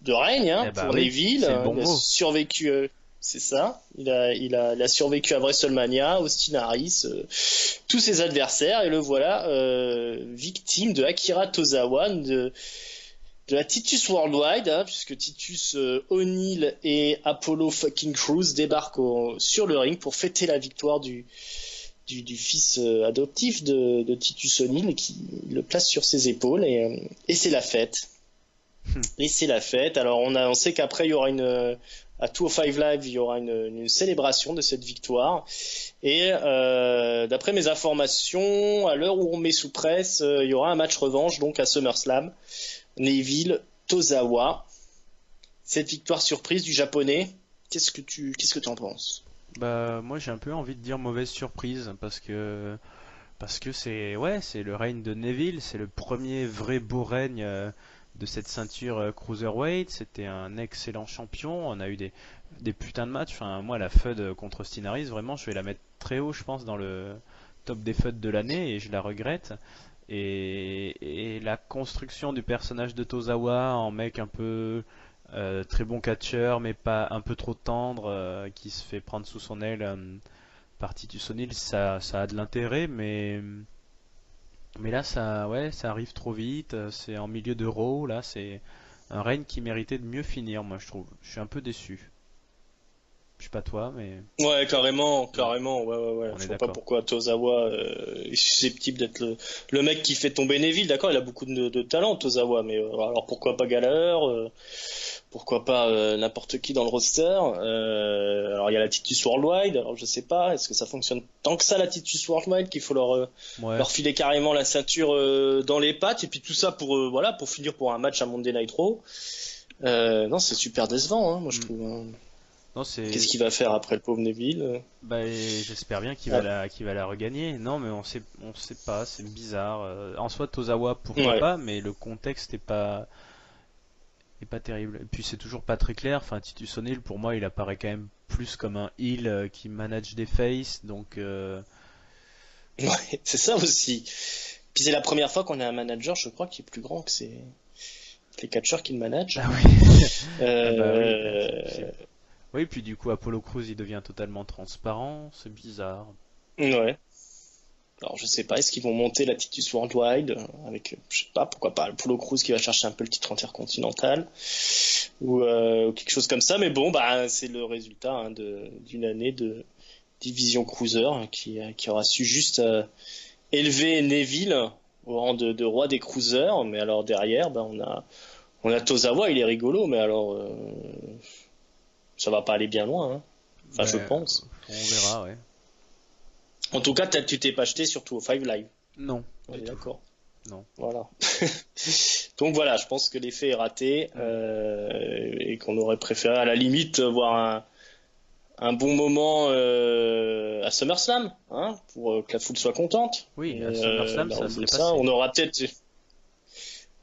Speaker 1: règne, hein, pour
Speaker 2: oui,
Speaker 1: Neville.
Speaker 2: Bon,
Speaker 1: il a survécu, c'est ça. Il a survécu à WrestleMania, Austin Harris, tous ses adversaires, et le voilà victime de Akira Tozawa, de la Titus Worldwide, hein, puisque Titus O'Neil et Apollo fucking Crews débarquent sur le ring pour fêter la victoire du fils adoptif de Titus O'Neil, qui le place sur ses épaules, et c'est la fête. Et c'est la fête. Alors on sait qu'après il y aura à 205 Live, il y aura une célébration de cette victoire. Et d'après mes informations, à l'heure où on met sous presse, il y aura un match revanche donc à SummerSlam. Neville, Tozawa. Cette victoire surprise du japonais, qu'est-ce que tu en penses?
Speaker 2: Bah moi j'ai un peu envie de dire mauvaise surprise parce que c'est le règne de Neville, c'est le premier vrai beau règne de cette ceinture Cruiserweight. C'était un excellent champion, on a eu des putains de matchs. Enfin moi la feud contre Austin Harris, vraiment je vais la mettre très haut je pense dans le top des feuds de l'année et je la regrette. Et la construction du personnage de Tozawa en mec un peu très bon catcheur mais pas un peu trop tendre, qui se fait prendre sous son aile par Titus O'Neil, ça a de l'intérêt, mais là ça arrive trop vite, c'est en milieu de Raw, là c'est un règne qui méritait de mieux finir, moi je trouve. Je suis un peu déçu. Je sais pas toi, mais
Speaker 1: ouais, carrément, ouais.
Speaker 2: On
Speaker 1: Je
Speaker 2: est
Speaker 1: vois pas
Speaker 2: d'accord.
Speaker 1: pourquoi Tozawa est susceptible d'être le mec qui fait tomber Neville. D'accord, il a beaucoup de talent, Tozawa, mais alors pourquoi pas Gallagher, pourquoi pas n'importe qui dans le roster. Alors il y a la Titus Worldwide, alors je sais pas, est-ce que ça fonctionne tant que ça la Titus Worldwide qu'il faut leur filer carrément la ceinture dans les pattes, et puis tout ça pour pour finir pour un match à Monday Night Raw. Non, c'est super décevant, hein, moi je trouve. Hein.
Speaker 2: Non,
Speaker 1: Qu'est-ce qu'il va faire après le pauvre Neville?
Speaker 2: Bah, j'espère bien qu'il va la regagner. Non, mais on sait pas, c'est bizarre. En soi, Tozawa, pourquoi pas, mais le contexte est pas terrible. Et puis c'est toujours pas très clair. Enfin, Titus O'Neil, pour moi, il apparaît quand même plus comme un heel qui manage des faces, donc.
Speaker 1: Ouais, c'est ça aussi. Puis c'est la première fois qu'on a un manager, je crois, qui est plus grand que les catcheurs qu'il manage.
Speaker 2: Ah oui.
Speaker 1: Euh,
Speaker 2: Oui, puis du coup, Apollo Crews, il devient totalement transparent. C'est bizarre.
Speaker 1: ouais. Alors je sais pas, est-ce qu'ils vont monter la Titus Worldwide avec, je sais pas, pourquoi pas Apollo Crews qui va chercher un peu le titre intercontinental ou quelque chose comme ça. Mais bon, bah c'est le résultat hein, d'une année de division cruiser hein, qui aura su juste élever Neville au rang de roi des cruisers. Mais alors derrière, bah on a Tozawa, il est rigolo, mais alors ça va pas aller bien loin. Hein. Enfin, je
Speaker 2: Ben,
Speaker 1: pense.
Speaker 2: on verra, ouais.
Speaker 1: En tout cas, tu t'es pas acheté surtout au Five Live.
Speaker 2: Non,
Speaker 1: On
Speaker 2: du
Speaker 1: est
Speaker 2: tout.
Speaker 1: d'accord.
Speaker 2: Non.
Speaker 1: Voilà. Donc voilà, je pense que l'effet est raté et qu'on aurait préféré à la limite voir un bon moment à SummerSlam, hein, pour que la foule soit contente.
Speaker 2: Oui,
Speaker 1: Mais
Speaker 2: à SummerSlam,
Speaker 1: là,
Speaker 2: ça
Speaker 1: au lieu
Speaker 2: serait
Speaker 1: de ça,
Speaker 2: passé.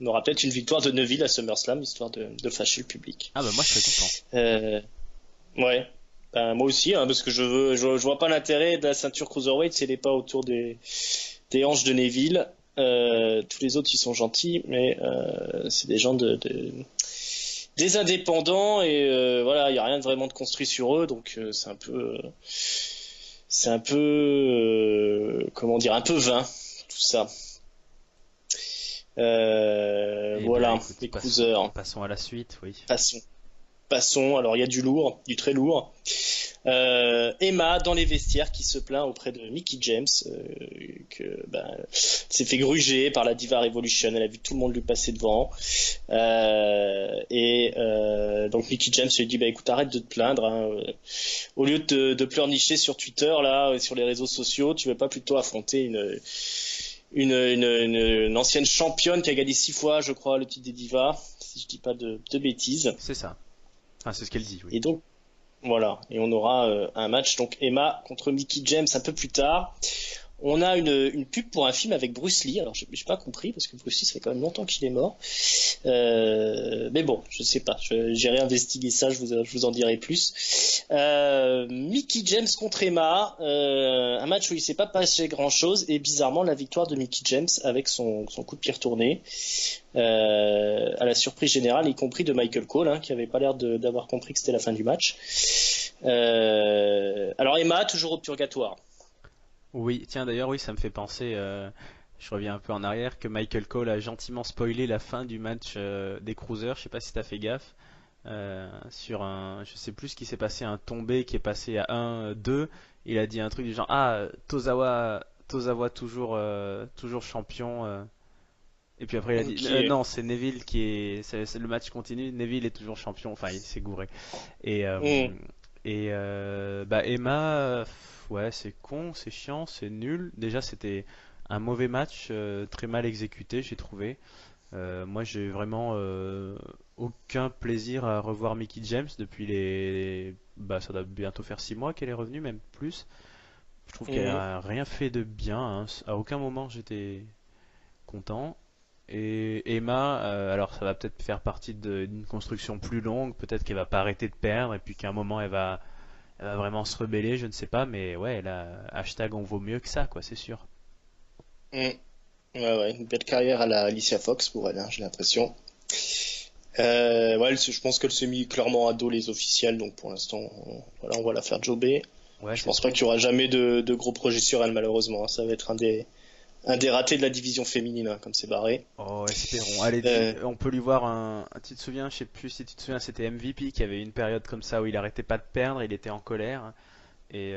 Speaker 1: on aura peut-être une victoire de Neville à SummerSlam histoire de fâcher le public.
Speaker 2: Ah bah moi, je serais content.
Speaker 1: Euh, ouais. Ben, moi aussi, hein, parce que je vois pas l'intérêt de la ceinture cruiserweight si elle est pas autour des hanches de Neville. Tous les autres ils sont gentils, mais c'est des gens des indépendants et voilà, il y a rien de vraiment de construit sur eux, donc c'est un peu comment dire, un peu vain tout ça.
Speaker 2: Eh bien,
Speaker 1: Voilà,
Speaker 2: écoute,
Speaker 1: les cruisers.
Speaker 2: passons à la suite, oui.
Speaker 1: Passons. Alors il y a du lourd, du très lourd. Emma dans les vestiaires qui se plaint auprès de Mickie James que s'est fait gruger par la Diva Revolution. Elle a vu tout le monde lui passer devant donc Mickie James lui dit bah écoute arrête de te plaindre hein. Au lieu de pleurnicher sur Twitter là et sur les réseaux sociaux, tu veux pas plutôt affronter une ancienne championne qui a gagné 6 fois je crois le titre des Divas si je dis pas de bêtises.
Speaker 2: C'est ça. Enfin, c'est ce qu'elle dit, oui.
Speaker 1: Et donc voilà, et on aura un match donc Emma contre Mickie James un peu plus tard. On a une pub pour un film avec Bruce Lee. Alors j'ai pas compris parce que Bruce Lee ça fait quand même longtemps qu'il est mort. Mais bon, je sais pas. J'ai réinvestigué ça. Je vous en dirai plus. Mickie James contre Emma, un match où il s'est pas passé grand chose et bizarrement la victoire de Mickie James avec son coup de pied retourné. À la surprise générale, y compris de Michael Cole, hein, qui avait pas l'air d'avoir compris que c'était la fin du match. Alors Emma, toujours au purgatoire.
Speaker 2: Oui, tiens, d'ailleurs, oui, ça me fait penser, je reviens un peu en arrière, que Michael Cole a gentiment spoilé la fin du match des Cruisers. Je sais pas si t'as fait gaffe. Sur un, je sais plus ce qui s'est passé, un tombé qui est passé à 1-2. Il a dit un truc du genre, ah, Tozawa toujours champion. Et puis après, il a dit,
Speaker 1: Ok.
Speaker 2: non, c'est Neville qui est, le match continue, Neville est toujours champion. Enfin, il s'est gouré. Et,
Speaker 1: Hmm.
Speaker 2: bah Emma, ouais, c'est con, c'est chiant, c'est nul. Déjà, c'était un mauvais match, très mal exécuté, j'ai trouvé. Moi, j'ai vraiment aucun plaisir à revoir Mickie James depuis bah, ça doit bientôt faire 6 mois qu'elle est revenue, même plus. Je trouve qu'elle
Speaker 1: Hmm.
Speaker 2: a rien fait de bien, hein. À aucun moment j'étais content. Et Emma, alors ça va peut-être faire partie d'une construction plus longue, peut-être qu'elle va pas arrêter de perdre et puis qu'à un moment elle va vraiment se rebeller, je ne sais pas, mais ouais, elle a hashtag on vaut mieux que ça, quoi, c'est sûr.
Speaker 1: Hmm. Ouais, une belle carrière à la Alicia Fox pour elle, hein, j'ai l'impression. Ouais, je pense qu'elle s'est mis clairement à dos les officiels, donc pour l'instant, voilà, on va la faire jobber.
Speaker 2: Ouais,
Speaker 1: Je
Speaker 2: c'est
Speaker 1: pense pas
Speaker 2: tout.
Speaker 1: qu'il y aura jamais de gros projets sur elle, malheureusement. Hein. Ça va être un des ratés de la division féminine, hein, comme c'est barré.
Speaker 2: Oh, espérons. Allez,
Speaker 1: Euh,
Speaker 2: on peut lui voir tu te souviens, je sais plus si tu te souviens, c'était MVP qui avait une période comme ça où il arrêtait pas de perdre, il était en colère. Et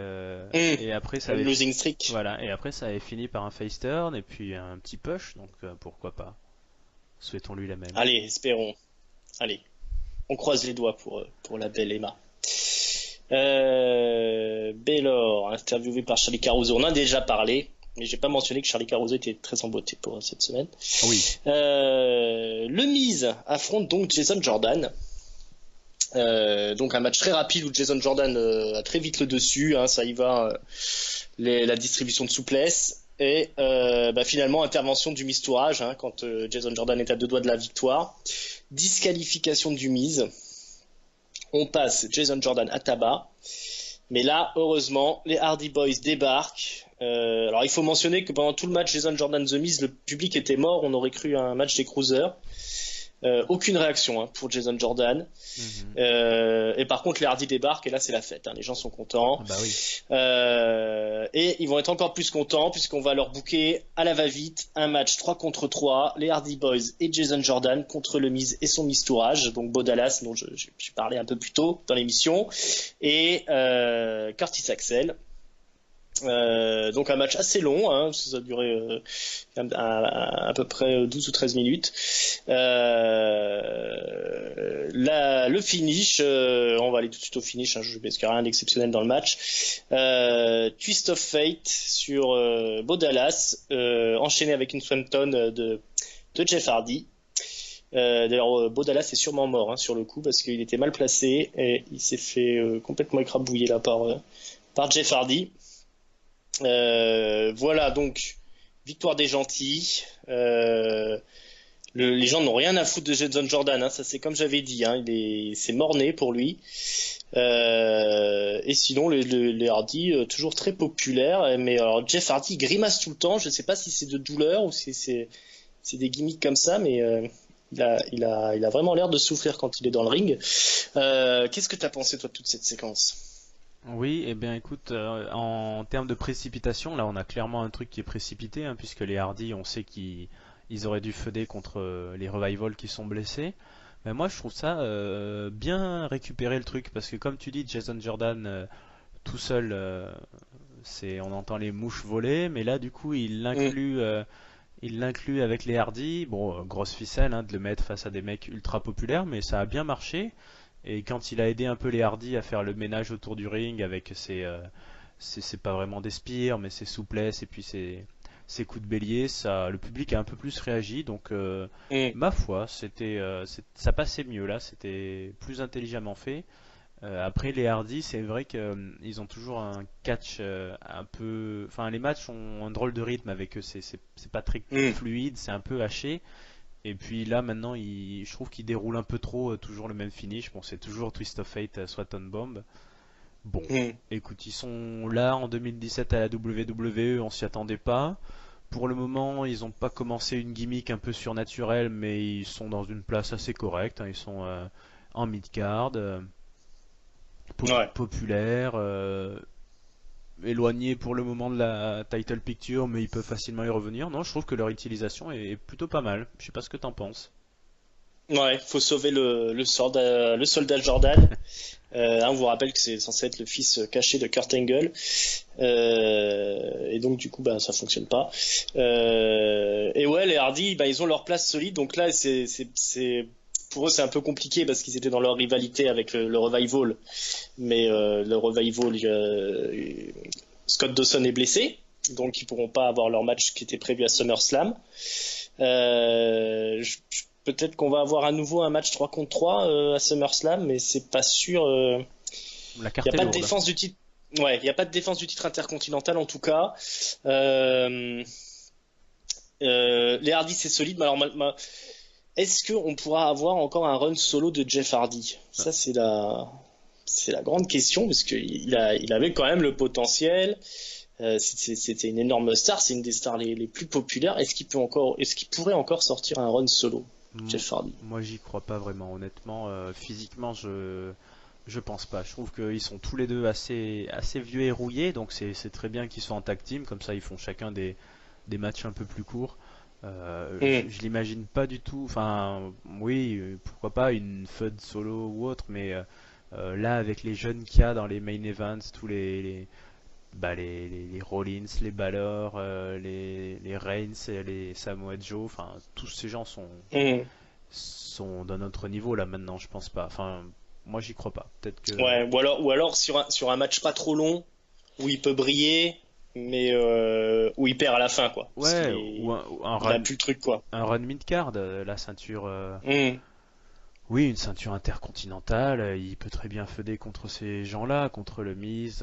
Speaker 2: après, ça avait,
Speaker 1: Losing streak.
Speaker 2: voilà, et après, ça avait fini par un face turn et puis un petit push, donc pourquoi pas. Souhaitons-lui la même.
Speaker 1: Allez, espérons. Allez, on croise les doigts pour la belle Emma. Baylor, interviewé par Charlie Caruso. On en a déjà parlé, mais j'ai pas mentionné que Charlie Caruso était très en beauté pour cette semaine.
Speaker 2: Oui.
Speaker 1: Le Miz affronte donc Jason Jordan. Donc un match très rapide où Jason Jordan a très vite le dessus, hein, ça y va, la distribution de souplesse. Et finalement, intervention du Miz Tourage, hein, quand Jason Jordan est à 2 doigts de la victoire. Disqualification du Miz. On passe Jason Jordan à tabac. Mais là, heureusement, les Hardy Boys débarquent. Alors il faut mentionner que pendant tout le match Jason Jordan The Miz, le public était mort. On aurait cru un match des Cruisers. Aucune réaction pour Jason Jordan. Et par contre, les Hardy débarquent et là c'est la fête. Les gens sont contents.
Speaker 2: Bah oui.
Speaker 1: Et ils vont être encore plus contents puisqu'on va leur booker à la va-vite un match 3 contre 3, les Hardy Boys et Jason Jordan contre le Miz et son Mistourage, donc Bo Dallas dont j'ai parlé un peu plus tôt dans l'émission, et Curtis Axel. Donc un match assez long, ça a duré à peu près 12 ou 13 minutes. Le finish, on va aller tout de suite au finish, parce qu'il n'y a rien d'exceptionnel dans le match. Twist of Fate sur Bo Dallas, enchaîné avec une Swanton de Jeff Hardy. D'ailleurs, Bo Dallas est sûrement mort sur le coup parce qu'il était mal placé et il s'est fait complètement écrabouiller là par Jeff Hardy. Voilà, donc victoire des gentils. Les gens n'ont rien à foutre de Jason Jordan, ça c'est comme j'avais dit, c'est mort-né pour lui. Et sinon les Hardy toujours très populaires, mais alors Jeff Hardy grimace tout le temps. Je sais pas si c'est de douleur ou si c'est des gimmicks comme ça, mais il a vraiment l'air de souffrir quand il est dans le ring. Qu'est-ce que t'as pensé toi de toute cette séquence?
Speaker 2: Oui, eh bien écoute, en termes de précipitation, là on a clairement un truc qui est précipité, puisque les Hardy, on sait qu'ils auraient dû feuder contre les Revival qui sont blessés. Mais moi je trouve ça bien récupérer le truc, parce que comme tu dis, Jason Jordan tout seul, on entend les mouches voler, mais là du coup il l'inclut avec les Hardy. Bon, grosse ficelle de le mettre face à des mecs ultra populaires, mais ça a bien marché. Et quand il a aidé un peu les Hardy à faire le ménage autour du ring avec c'est pas vraiment des spires, mais ses souplesses et puis ses coups de bélier, le public a un peu plus réagi. Donc, ma foi, ça passait mieux là, c'était plus intelligemment fait. Après, les Hardy, c'est vrai qu'ils ont toujours un catch un peu. Enfin, les matchs ont un drôle de rythme avec eux, c'est pas très fluide, c'est un peu haché. Et puis là maintenant je trouve qu'il déroule un peu trop toujours le même finish. Bon, c'est toujours Twist of Fate, Swanton Bomb. Bon, écoute, ils sont là en 2017 à la WWE, on s'y attendait pas. Pour le moment, ils n'ont pas commencé une gimmick un peu surnaturelle, mais ils sont dans une place assez correcte. Ils sont en mid-card, populaires, éloignés pour le moment de la title picture, mais ils peuvent facilement y revenir. Non, je trouve que leur utilisation est plutôt pas mal. Je sais pas ce que t'en penses.
Speaker 1: Ouais, faut sauver le soldat Jordan. On vous rappelle que c'est censé être le fils caché de Kurt Angle, et donc du coup ça fonctionne pas. Et ouais, les Hardy, ils ont leur place solide, donc là c'est pour eux c'est un peu compliqué parce qu'ils étaient dans leur rivalité avec le Revival, mais le Revival, Scott Dawson est blessé, donc ils pourront pas avoir leur match qui était prévu à SummerSlam. Peut-être qu'on va avoir à nouveau un match 3 contre 3 à SummerSlam, mais c'est pas sûr.
Speaker 2: La carte est
Speaker 1: pas de
Speaker 2: lourde.
Speaker 1: défense du titre. Ouais, il n'y a pas de défense du titre intercontinental en tout cas. Les Hardy c'est solide, mais alors est-ce qu'on pourra avoir encore un run solo de Jeff Hardy? Ça c'est la grande question, parce qu'il avait quand même le potentiel. C'était une énorme star, c'est une des stars les plus populaires. Est-ce qu'il pourrait encore sortir un run solo, Jeff Hardy?
Speaker 2: Moi j'y crois pas vraiment, honnêtement. Physiquement je pense pas. Je trouve qu'ils sont tous les deux assez vieux et rouillés, donc c'est très bien qu'ils soient en tag team, comme ça ils font chacun des matchs un peu plus courts. Je l'imagine pas du tout. Enfin, oui, pourquoi pas une feud solo ou autre, mais là avec les jeunes qu'il y a dans les main events, tous les Rollins, les Balor, les Reigns, les Samoa Joe, enfin tous ces gens sont d'un autre niveau là maintenant, je pense pas. Enfin, moi j'y crois pas. Peut-être que.
Speaker 1: Ouais, ou alors sur un match pas trop long où il peut briller, mais où il perd à la fin, quoi.
Speaker 2: Ouais,
Speaker 1: il
Speaker 2: un
Speaker 1: a plus le truc, quoi.
Speaker 2: Un run mid-card, la ceinture. Oui, une ceinture intercontinentale, il peut très bien feuder contre ces gens-là, contre le Miz,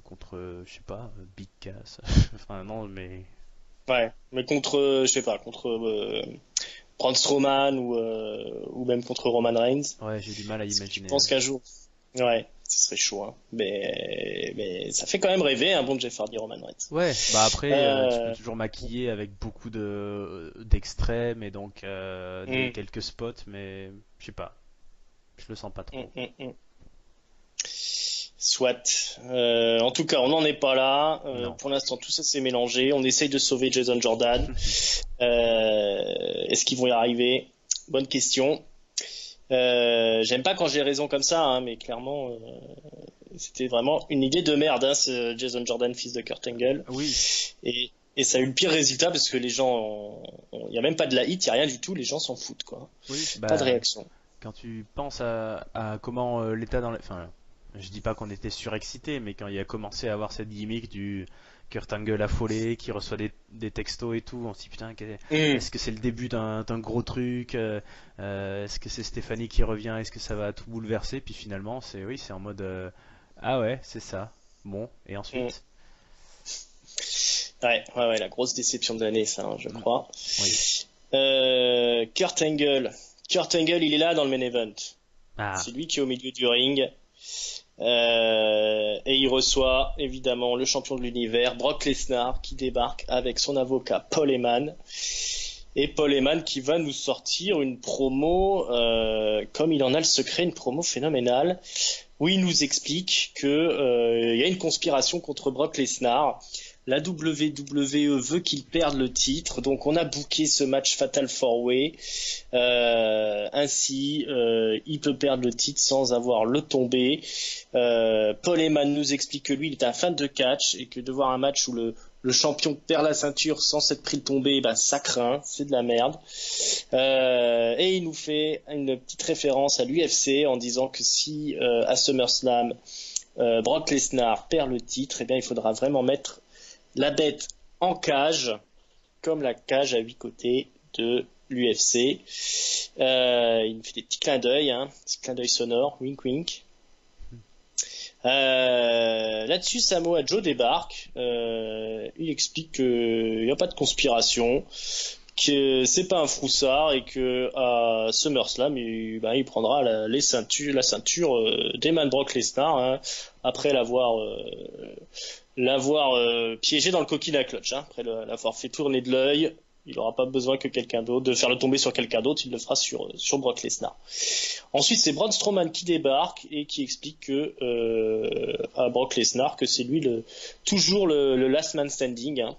Speaker 2: contre, je sais pas, Big Cass. Enfin, non, mais.
Speaker 1: Ouais, mais contre, je sais pas, contre Braun Strowman ou même contre Roman Reigns.
Speaker 2: Ouais, j'ai du mal à imaginer.
Speaker 1: Je pense qu'un jour. Ouais. ce serait chaud, hein. Mais ça fait quand même rêver un bon Jeff Hardy Roman Reigns.
Speaker 2: Ouais, bah après, tu peux
Speaker 1: Euh,
Speaker 2: toujours maquiller avec beaucoup d'extrêmes et donc
Speaker 1: hum,
Speaker 2: quelques spots, mais je sais pas, je le sens pas
Speaker 1: hum,
Speaker 2: trop.
Speaker 1: hum. Soit. En tout cas, on n'en est pas là.
Speaker 2: Non.
Speaker 1: Pour l'instant, tout ça s'est mélangé. On essaye de sauver Jason Jordan. Est-ce qu'ils vont y arriver? Bonne question. J'aime pas quand j'ai raison comme ça, hein, mais clairement, c'était vraiment une idée de merde, hein, ce Jason Jordan, fils de Kurt Angle.
Speaker 2: Oui,
Speaker 1: Et ça a eu le pire résultat parce que les gens, il n'y a même pas de la hit, il n'y a rien du tout, les gens s'en foutent, quoi.
Speaker 2: oui,
Speaker 1: Pas de
Speaker 2: bah
Speaker 1: réaction.
Speaker 2: quand tu penses à comment l'état enfin, je dis pas qu'on était surexcité, mais quand il a commencé à avoir cette gimmick du Kurt Angle affolé qui reçoit des textos et tout, on se dit putain,
Speaker 1: Hmm,
Speaker 2: est-ce que c'est le début d'un gros truc, est-ce que c'est Stéphanie qui revient, est-ce que ça va tout bouleverser, puis finalement c'est oui, c'est en mode ah ouais, c'est ça. Bon, et
Speaker 1: hmm.
Speaker 2: ensuite?
Speaker 1: Ouais, la grosse déception de l'année, ça, hein, je
Speaker 2: Mm,
Speaker 1: crois.
Speaker 2: oui.
Speaker 1: Kurt Angle. Kurt Angle, il est là dans le main event.
Speaker 2: Ah,
Speaker 1: C'est lui qui est au milieu du ring. Et il reçoit évidemment le champion de l'univers, Brock Lesnar, qui débarque avec son avocat Paul Heyman. Et Paul Heyman qui va nous sortir une promo, comme il en a le secret, une promo phénoménale, où il nous explique que il y a une conspiration contre Brock Lesnar. La WWE veut qu'il perde le titre, donc on a booké ce match Fatal 4-Way. Ainsi, il peut perdre le titre sans avoir le tombé. Paul Heyman nous explique que lui, il est un fan de catch et que de voir un match où le champion perd la ceinture sans s'être pris le tombé, bah, ça craint, c'est de la merde. Et il nous fait une petite référence à l'UFC en disant que si à SummerSlam, Brock Lesnar perd le titre, eh bien, il faudra vraiment mettre la bête en cage, comme la cage à 8 côtés de l'UFC. Il nous fait des petits clins d'œil, hein, des clins d'œil sonores, wink wink. Là-dessus, Samoa Joe débarque. Il explique qu'il n'y a pas de conspiration, que c'est pas un froussard et que à SummerSlam, il prendra la ceinture d'Eman Brock Lesnar, hein, après l'avoir piégé dans le coquille à clutch, hein, après l'avoir fait tourner de l'œil. Il n'aura pas besoin que quelqu'un d'autre, de faire le tomber sur quelqu'un d'autre, il le fera sur Brock Lesnar. Ensuite, c'est Braun Strowman qui débarque et qui explique à Brock Lesnar que c'est lui toujours le last man standing, hein,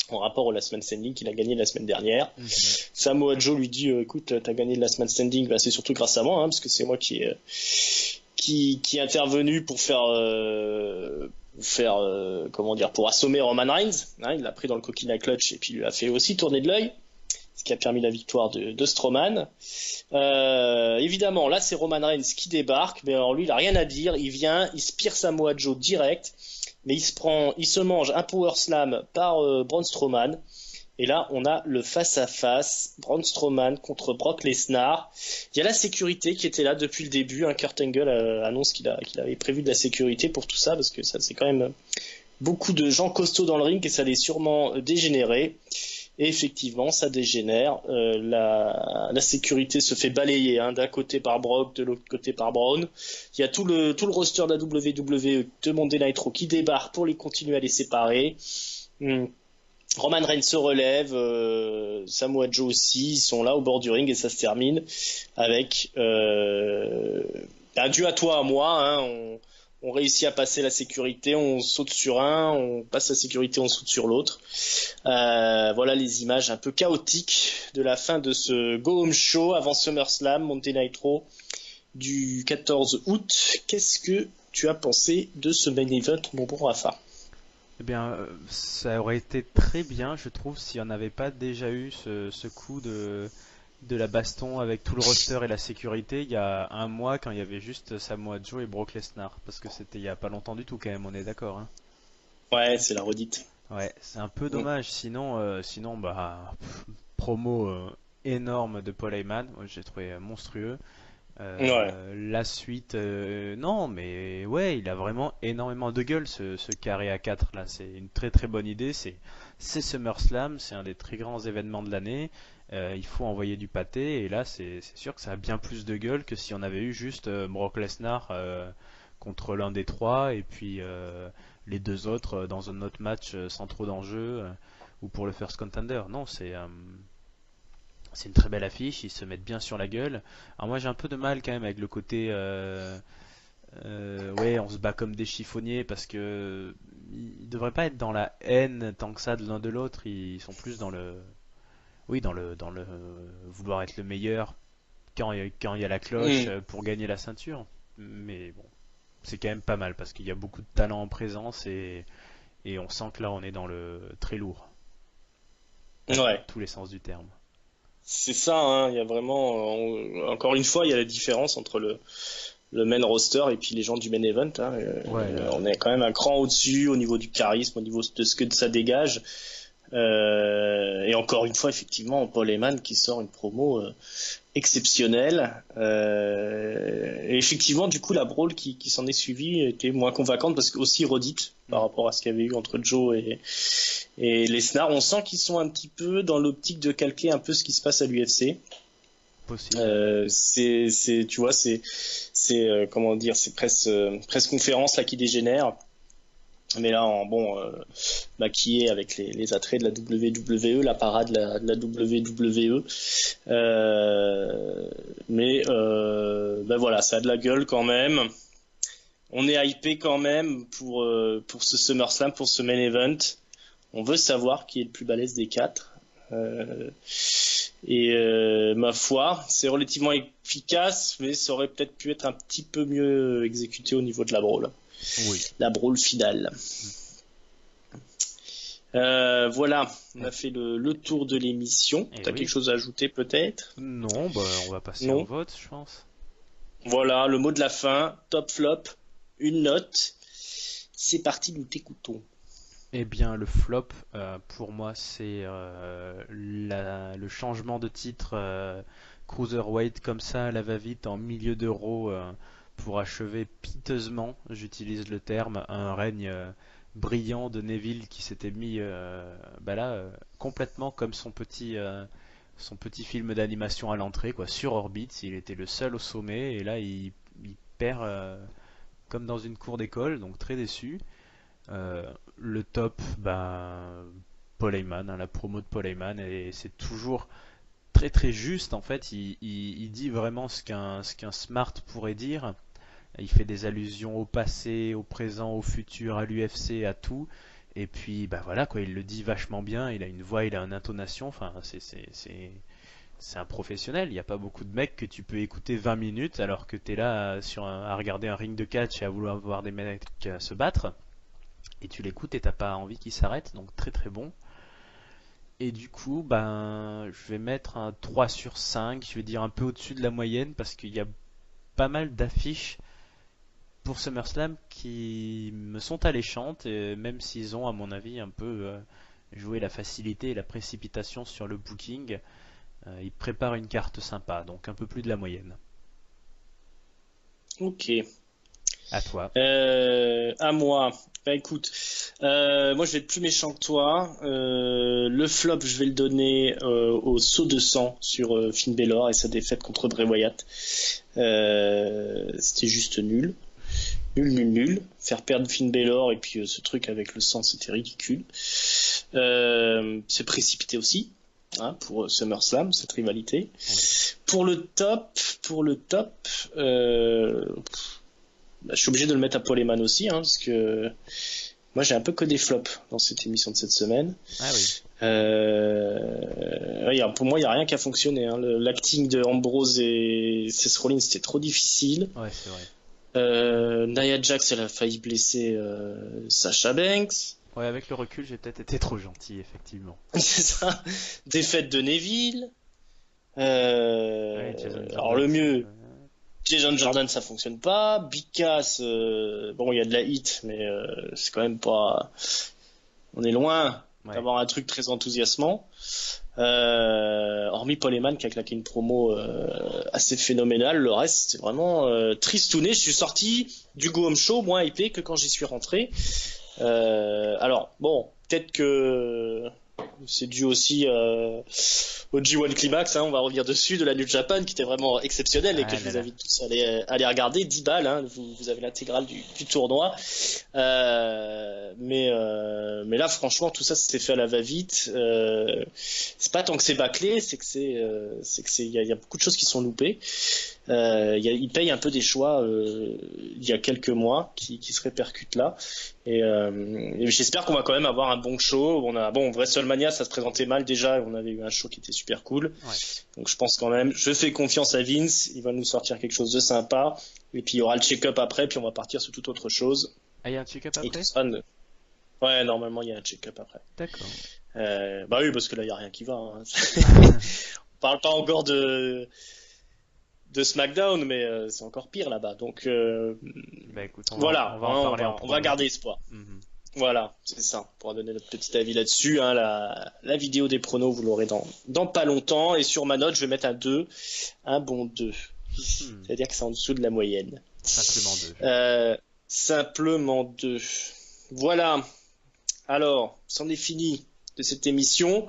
Speaker 1: en rapport au last man standing qu'il a gagné la semaine dernière.
Speaker 2: mhm.
Speaker 1: Samoa Joe lui dit écoute, t'as gagné le last man standing, bah, c'est surtout grâce à moi, hein, parce que c'est moi qui est intervenu pour comment dire, pour assommer Roman Reigns, hein, il l'a pris dans le coquille à clutch et puis il lui a fait aussi tourner de l'œil, ce qui a permis la victoire de Strowman. Évidemment, là c'est Roman Reigns qui débarque, mais alors lui il a rien à dire, il vient, il spire Samoa Joe direct, mais il se mange un power slam par Braun Strowman. Et là, on a le face-à-face, Braun Strowman contre Brock Lesnar. Il y a la sécurité qui était là depuis le début, hein. Kurt Angle annonce qu'il avait prévu de la sécurité pour tout ça, parce que ça c'est quand même beaucoup de gens costauds dans le ring et ça allait sûrement dégénérer. Et effectivement, ça dégénère. La sécurité se fait balayer, hein, d'un côté par Brock, de l'autre côté par Braun. Il y a tout le roster de la WWE de Monday Nitro qui débarque pour les continuer à les séparer. Roman Reigns se relève, Samoa Joe aussi, ils sont là au bord du ring et ça se termine avec un dû à toi à moi, hein, on réussit à passer la sécurité, on saute sur un, on passe la sécurité, on saute sur l'autre. Voilà les images un peu chaotiques de la fin de ce Go Home Show avant SummerSlam, Monday Nitro du 14 août. Qu'est-ce que tu as pensé de ce main event, mon bon Rafa?
Speaker 2: Eh bien, ça aurait été très bien, je trouve, s'il n'y en avait pas déjà eu ce coup de la baston avec tout le roster et la sécurité il y a un mois quand il y avait juste Samoa Joe et Brock Lesnar. Parce que c'était il y a pas longtemps du tout quand même, on est d'accord, hein.
Speaker 1: Ouais, c'est la redite.
Speaker 2: Ouais, c'est un peu
Speaker 1: Mm.
Speaker 2: dommage. Sinon, bah, promo énorme de Paul Heyman, moi, j'ai trouvé monstrueux.
Speaker 1: Ouais.
Speaker 2: La suite, non, mais ouais, il a vraiment énormément de gueule ce carré à 4 là. C'est une très très bonne idée. C'est SummerSlam, c'est un des très grands événements de l'année. Il faut envoyer du pâté et là c'est sûr que ça a bien plus de gueule que si on avait eu juste Brock Lesnar contre l'un des trois, et puis les deux autres dans un autre match sans trop d'enjeux, ou pour le first contender. Non, c'est une très belle affiche, ils se mettent bien sur la gueule. Alors moi j'ai un peu de mal quand même avec le côté ouais, on se bat comme des chiffonniers, parce que ils devraient pas être dans la haine tant que ça de l'un de l'autre, ils sont plus dans le oui, dans le vouloir être le meilleur quand il y a la cloche pour gagner la ceinture. Mais bon, c'est quand même pas mal parce qu'il y a beaucoup de talent en présence, et on sent que là on est dans le très lourd, dans
Speaker 1: Ouais,
Speaker 2: tous les sens du terme.
Speaker 1: c'est ça, hein, il y a vraiment, encore une fois, il y a la différence entre le main roster et puis les gens du main event, hein.
Speaker 2: Ouais,
Speaker 1: On est quand même un cran au-dessus au niveau du charisme, au niveau de ce que ça dégage. Et encore une fois, effectivement, Paul Heyman qui sort une promo exceptionnelle. Et effectivement, du coup, la brawl qui s'en est suivie était moins convaincante parce que aussi redite par rapport à ce qu'il y avait eu entre Joe et Lesnar. On sent qu'ils sont un petit peu dans l'optique de calquer un peu ce qui se passe à l'UFC.
Speaker 2: possible.
Speaker 1: Tu vois, comment dire, c'est presse conférence là qui dégénère. Mais là, maquillé avec les attraits de la WWE, la parade de la WWE. Ben voilà, ça a de la gueule quand même. On est hypé quand même pour ce SummerSlam, pour ce main event. On veut savoir qui est le plus balèze des quatre. Ma foi, c'est relativement efficace, mais ça aurait peut-être pu être un petit peu mieux exécuté au niveau de la brawl.
Speaker 2: Oui.
Speaker 1: La brawl finale. Voilà, on a fait le tour de l'émission.
Speaker 2: Eh
Speaker 1: T'as
Speaker 2: oui.
Speaker 1: quelque chose à ajouter peut-être?
Speaker 2: Non, bah on va passer
Speaker 1: Non.
Speaker 2: au vote, je pense.
Speaker 1: Voilà, le mot de la fin, top flop, une note. C'est parti, nous t'écoutons.
Speaker 2: Eh bien, le flop, pour moi, c'est le changement de titre Cruiserweight comme ça, à la va-vite, en milieu d'Euro, pour achever piteusement, j'utilise le terme, un règne brillant de Neville qui s'était mis bah là, complètement comme son petit film d'animation à l'entrée, quoi, sur orbite. Il était le seul au sommet, et là, il perd comme dans une cour d'école, donc très déçu. Le top, ben, Paul Heyman, hein, la promo de Paul Heyman, et c'est toujours très très juste en fait. Il dit vraiment ce qu'un smart pourrait dire. Il fait des allusions au passé, au présent, au futur, à l'UFC, à tout. Et puis, bah voilà quoi, il le dit vachement bien. Il a une voix, il a une intonation. Enfin, c'est un professionnel. Il n'y a pas beaucoup de mecs que tu peux écouter 20 minutes alors que tu es là à regarder un ring de catch et à vouloir voir des mecs se battre. Et tu l'écoutes et t'as pas envie qu'il s'arrête, donc très très bon. Et du coup, ben, je vais mettre un 3 sur 5, je vais dire un peu au-dessus de la moyenne, parce qu'il y a pas mal d'affiches pour SummerSlam qui me sont alléchantes, et même s'ils ont, à mon avis, un peu joué la facilité et la précipitation sur le booking, ils préparent une carte sympa, donc un peu plus de la moyenne.
Speaker 1: Ok.
Speaker 2: À toi.
Speaker 1: À moi. Bah écoute, moi je vais être plus méchant que toi. Le flop, je vais le donner au saut de sang sur Finn Balor et sa défaite contre Bray Wyatt. C'était juste nul. Nul, nul, nul. Faire perdre Finn Balor et puis ce truc avec le sang, c'était ridicule. C'est précipité aussi, hein, pour SummerSlam, cette rivalité.
Speaker 2: Oui.
Speaker 1: Pour le top, je suis obligé de le mettre à Paul Heyman aussi, hein, parce que moi j'ai un peu que des flops dans cette émission de cette semaine.
Speaker 2: Ah oui.
Speaker 1: Pour moi, il n'y a rien qui a fonctionné, hein. L'acting de Ambrose et Seth Rollins, c'était trop difficile.
Speaker 2: Ouais, c'est vrai.
Speaker 1: Nia Jax, elle a failli blesser Sasha Banks.
Speaker 2: Ouais, avec le recul, j'ai peut-être été trop gentil, effectivement.
Speaker 1: C'est ça. Défaite de Neville.
Speaker 2: Ouais, Jason
Speaker 1: Alors
Speaker 2: Jordan,
Speaker 1: le mieux,
Speaker 2: ça-
Speaker 1: Jason Jordan, ça fonctionne pas. Big Cass, bon, il y a de la hit, mais c'est quand même pas. On est loin
Speaker 2: Ouais.
Speaker 1: d'avoir un truc très enthousiasmant. Hormis Paul Heyman qui a claqué une promo assez phénoménale, le reste c'est vraiment tristouné. Je suis sorti du Go Home Show moins hypé que quand j'y suis rentré. Alors bon, peut-être que C'est dû aussi au G1 Climax, hein, on va revenir dessus, de la New Japan, qui était vraiment exceptionnel et que je vous invite tous à aller regarder. 10 balles, hein, vous avez l'intégrale du tournoi. Mais là, franchement, tout ça s'était fait à la va-vite. C'est pas tant que c'est bâclé, c'est que il y a beaucoup de choses qui sont loupées. Il paye un peu des choix il y a quelques mois qui se répercutent là. Et j'espère qu'on va quand même avoir un bon show. WrestleMania, ça se présentait mal déjà. On avait eu un show qui était super cool.
Speaker 2: Ouais.
Speaker 1: Donc je pense quand même, je fais confiance à Vince. Il va nous sortir quelque chose de sympa. Et puis il y aura le check-up après. Puis on va partir sur toute autre chose.
Speaker 2: Ah, il y a un check-up
Speaker 1: Et
Speaker 2: après?
Speaker 1: tout ça, ouais, normalement il y a un check-up après.
Speaker 2: D'accord.
Speaker 1: Bah oui, parce que là il y a rien qui va. Hein. On parle pas encore de SmackDown, mais c'est encore pire là-bas. Donc
Speaker 2: Bah écoute, on
Speaker 1: va garder espoir.
Speaker 2: Mm-hmm.
Speaker 1: Voilà, c'est ça. On pourra donner notre petit avis là-dessus. Hein. La vidéo des pronos, vous l'aurez dans pas longtemps. Et sur ma note, je vais mettre un 2. Un bon 2. C'est-à-dire que c'est en dessous de la moyenne.
Speaker 2: Simplement 2.
Speaker 1: Simplement 2. Voilà. Alors, c'en est fini de cette émission.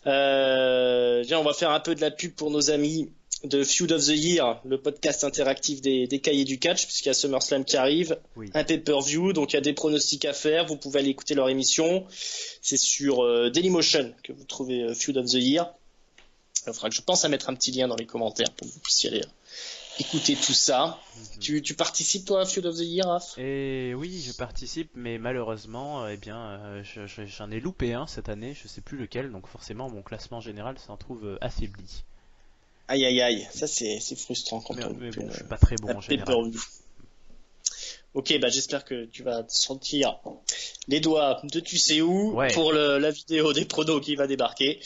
Speaker 1: Viens, on va faire un peu de la pub pour nos amis de Feud of the Year, le podcast interactif des cahiers du catch, puisqu'il y a SummerSlam qui arrive,
Speaker 2: Oui.
Speaker 1: un pay-per-view, donc il y a des pronostics à faire, vous pouvez aller écouter leur émission, c'est sur Dailymotion que vous trouvez Feud of the Year. Il faudra que je pense à mettre un petit lien dans les commentaires pour que vous puissiez aller écouter tout ça. Tu participes toi à Feud of the Year, Raph?
Speaker 2: Et oui, je participe, mais malheureusement, j'en ai loupé un cette année, je sais plus lequel, donc forcément mon classement général s'en trouve affaibli.
Speaker 1: Aïe aïe aïe, ça c'est frustrant quand
Speaker 2: mais bon, je suis pas très bon en général.
Speaker 1: Ok, bah j'espère que tu vas te sentir les doigts de tu sais où pour la vidéo des pronos qui va débarquer.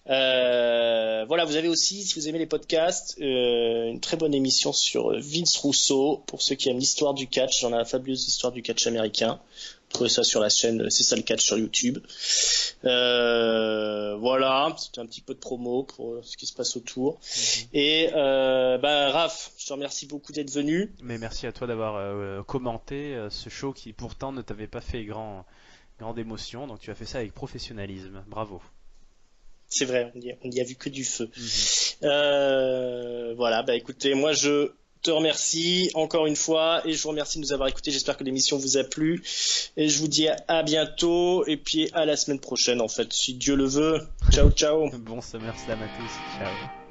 Speaker 1: Voilà, vous avez aussi, si vous aimez les podcasts, une très bonne émission sur Vince Russo, pour ceux qui aiment l'histoire du catch, dans la fabuleuse histoire du catch américain. Vous trouvez ça sur la chaîne C'est ça le catch sur YouTube. Voilà, c'était un petit peu de promo pour ce qui se passe autour. Et Raph, je te remercie beaucoup d'être venu.
Speaker 2: Mais merci à toi d'avoir commenté ce show qui pourtant ne t'avait pas fait grande émotion, donc tu as fait ça avec professionnalisme. Bravo.
Speaker 1: C'est vrai, on y a vu que du feu. Voilà, bah écoutez, moi je te remercie encore une fois et je vous remercie de nous avoir écoutés. J'espère que l'émission vous a plu et je vous dis à bientôt et puis à la semaine prochaine en fait, si Dieu le veut. Ciao ciao.
Speaker 2: Bon SummerSlam à tous. Ciao.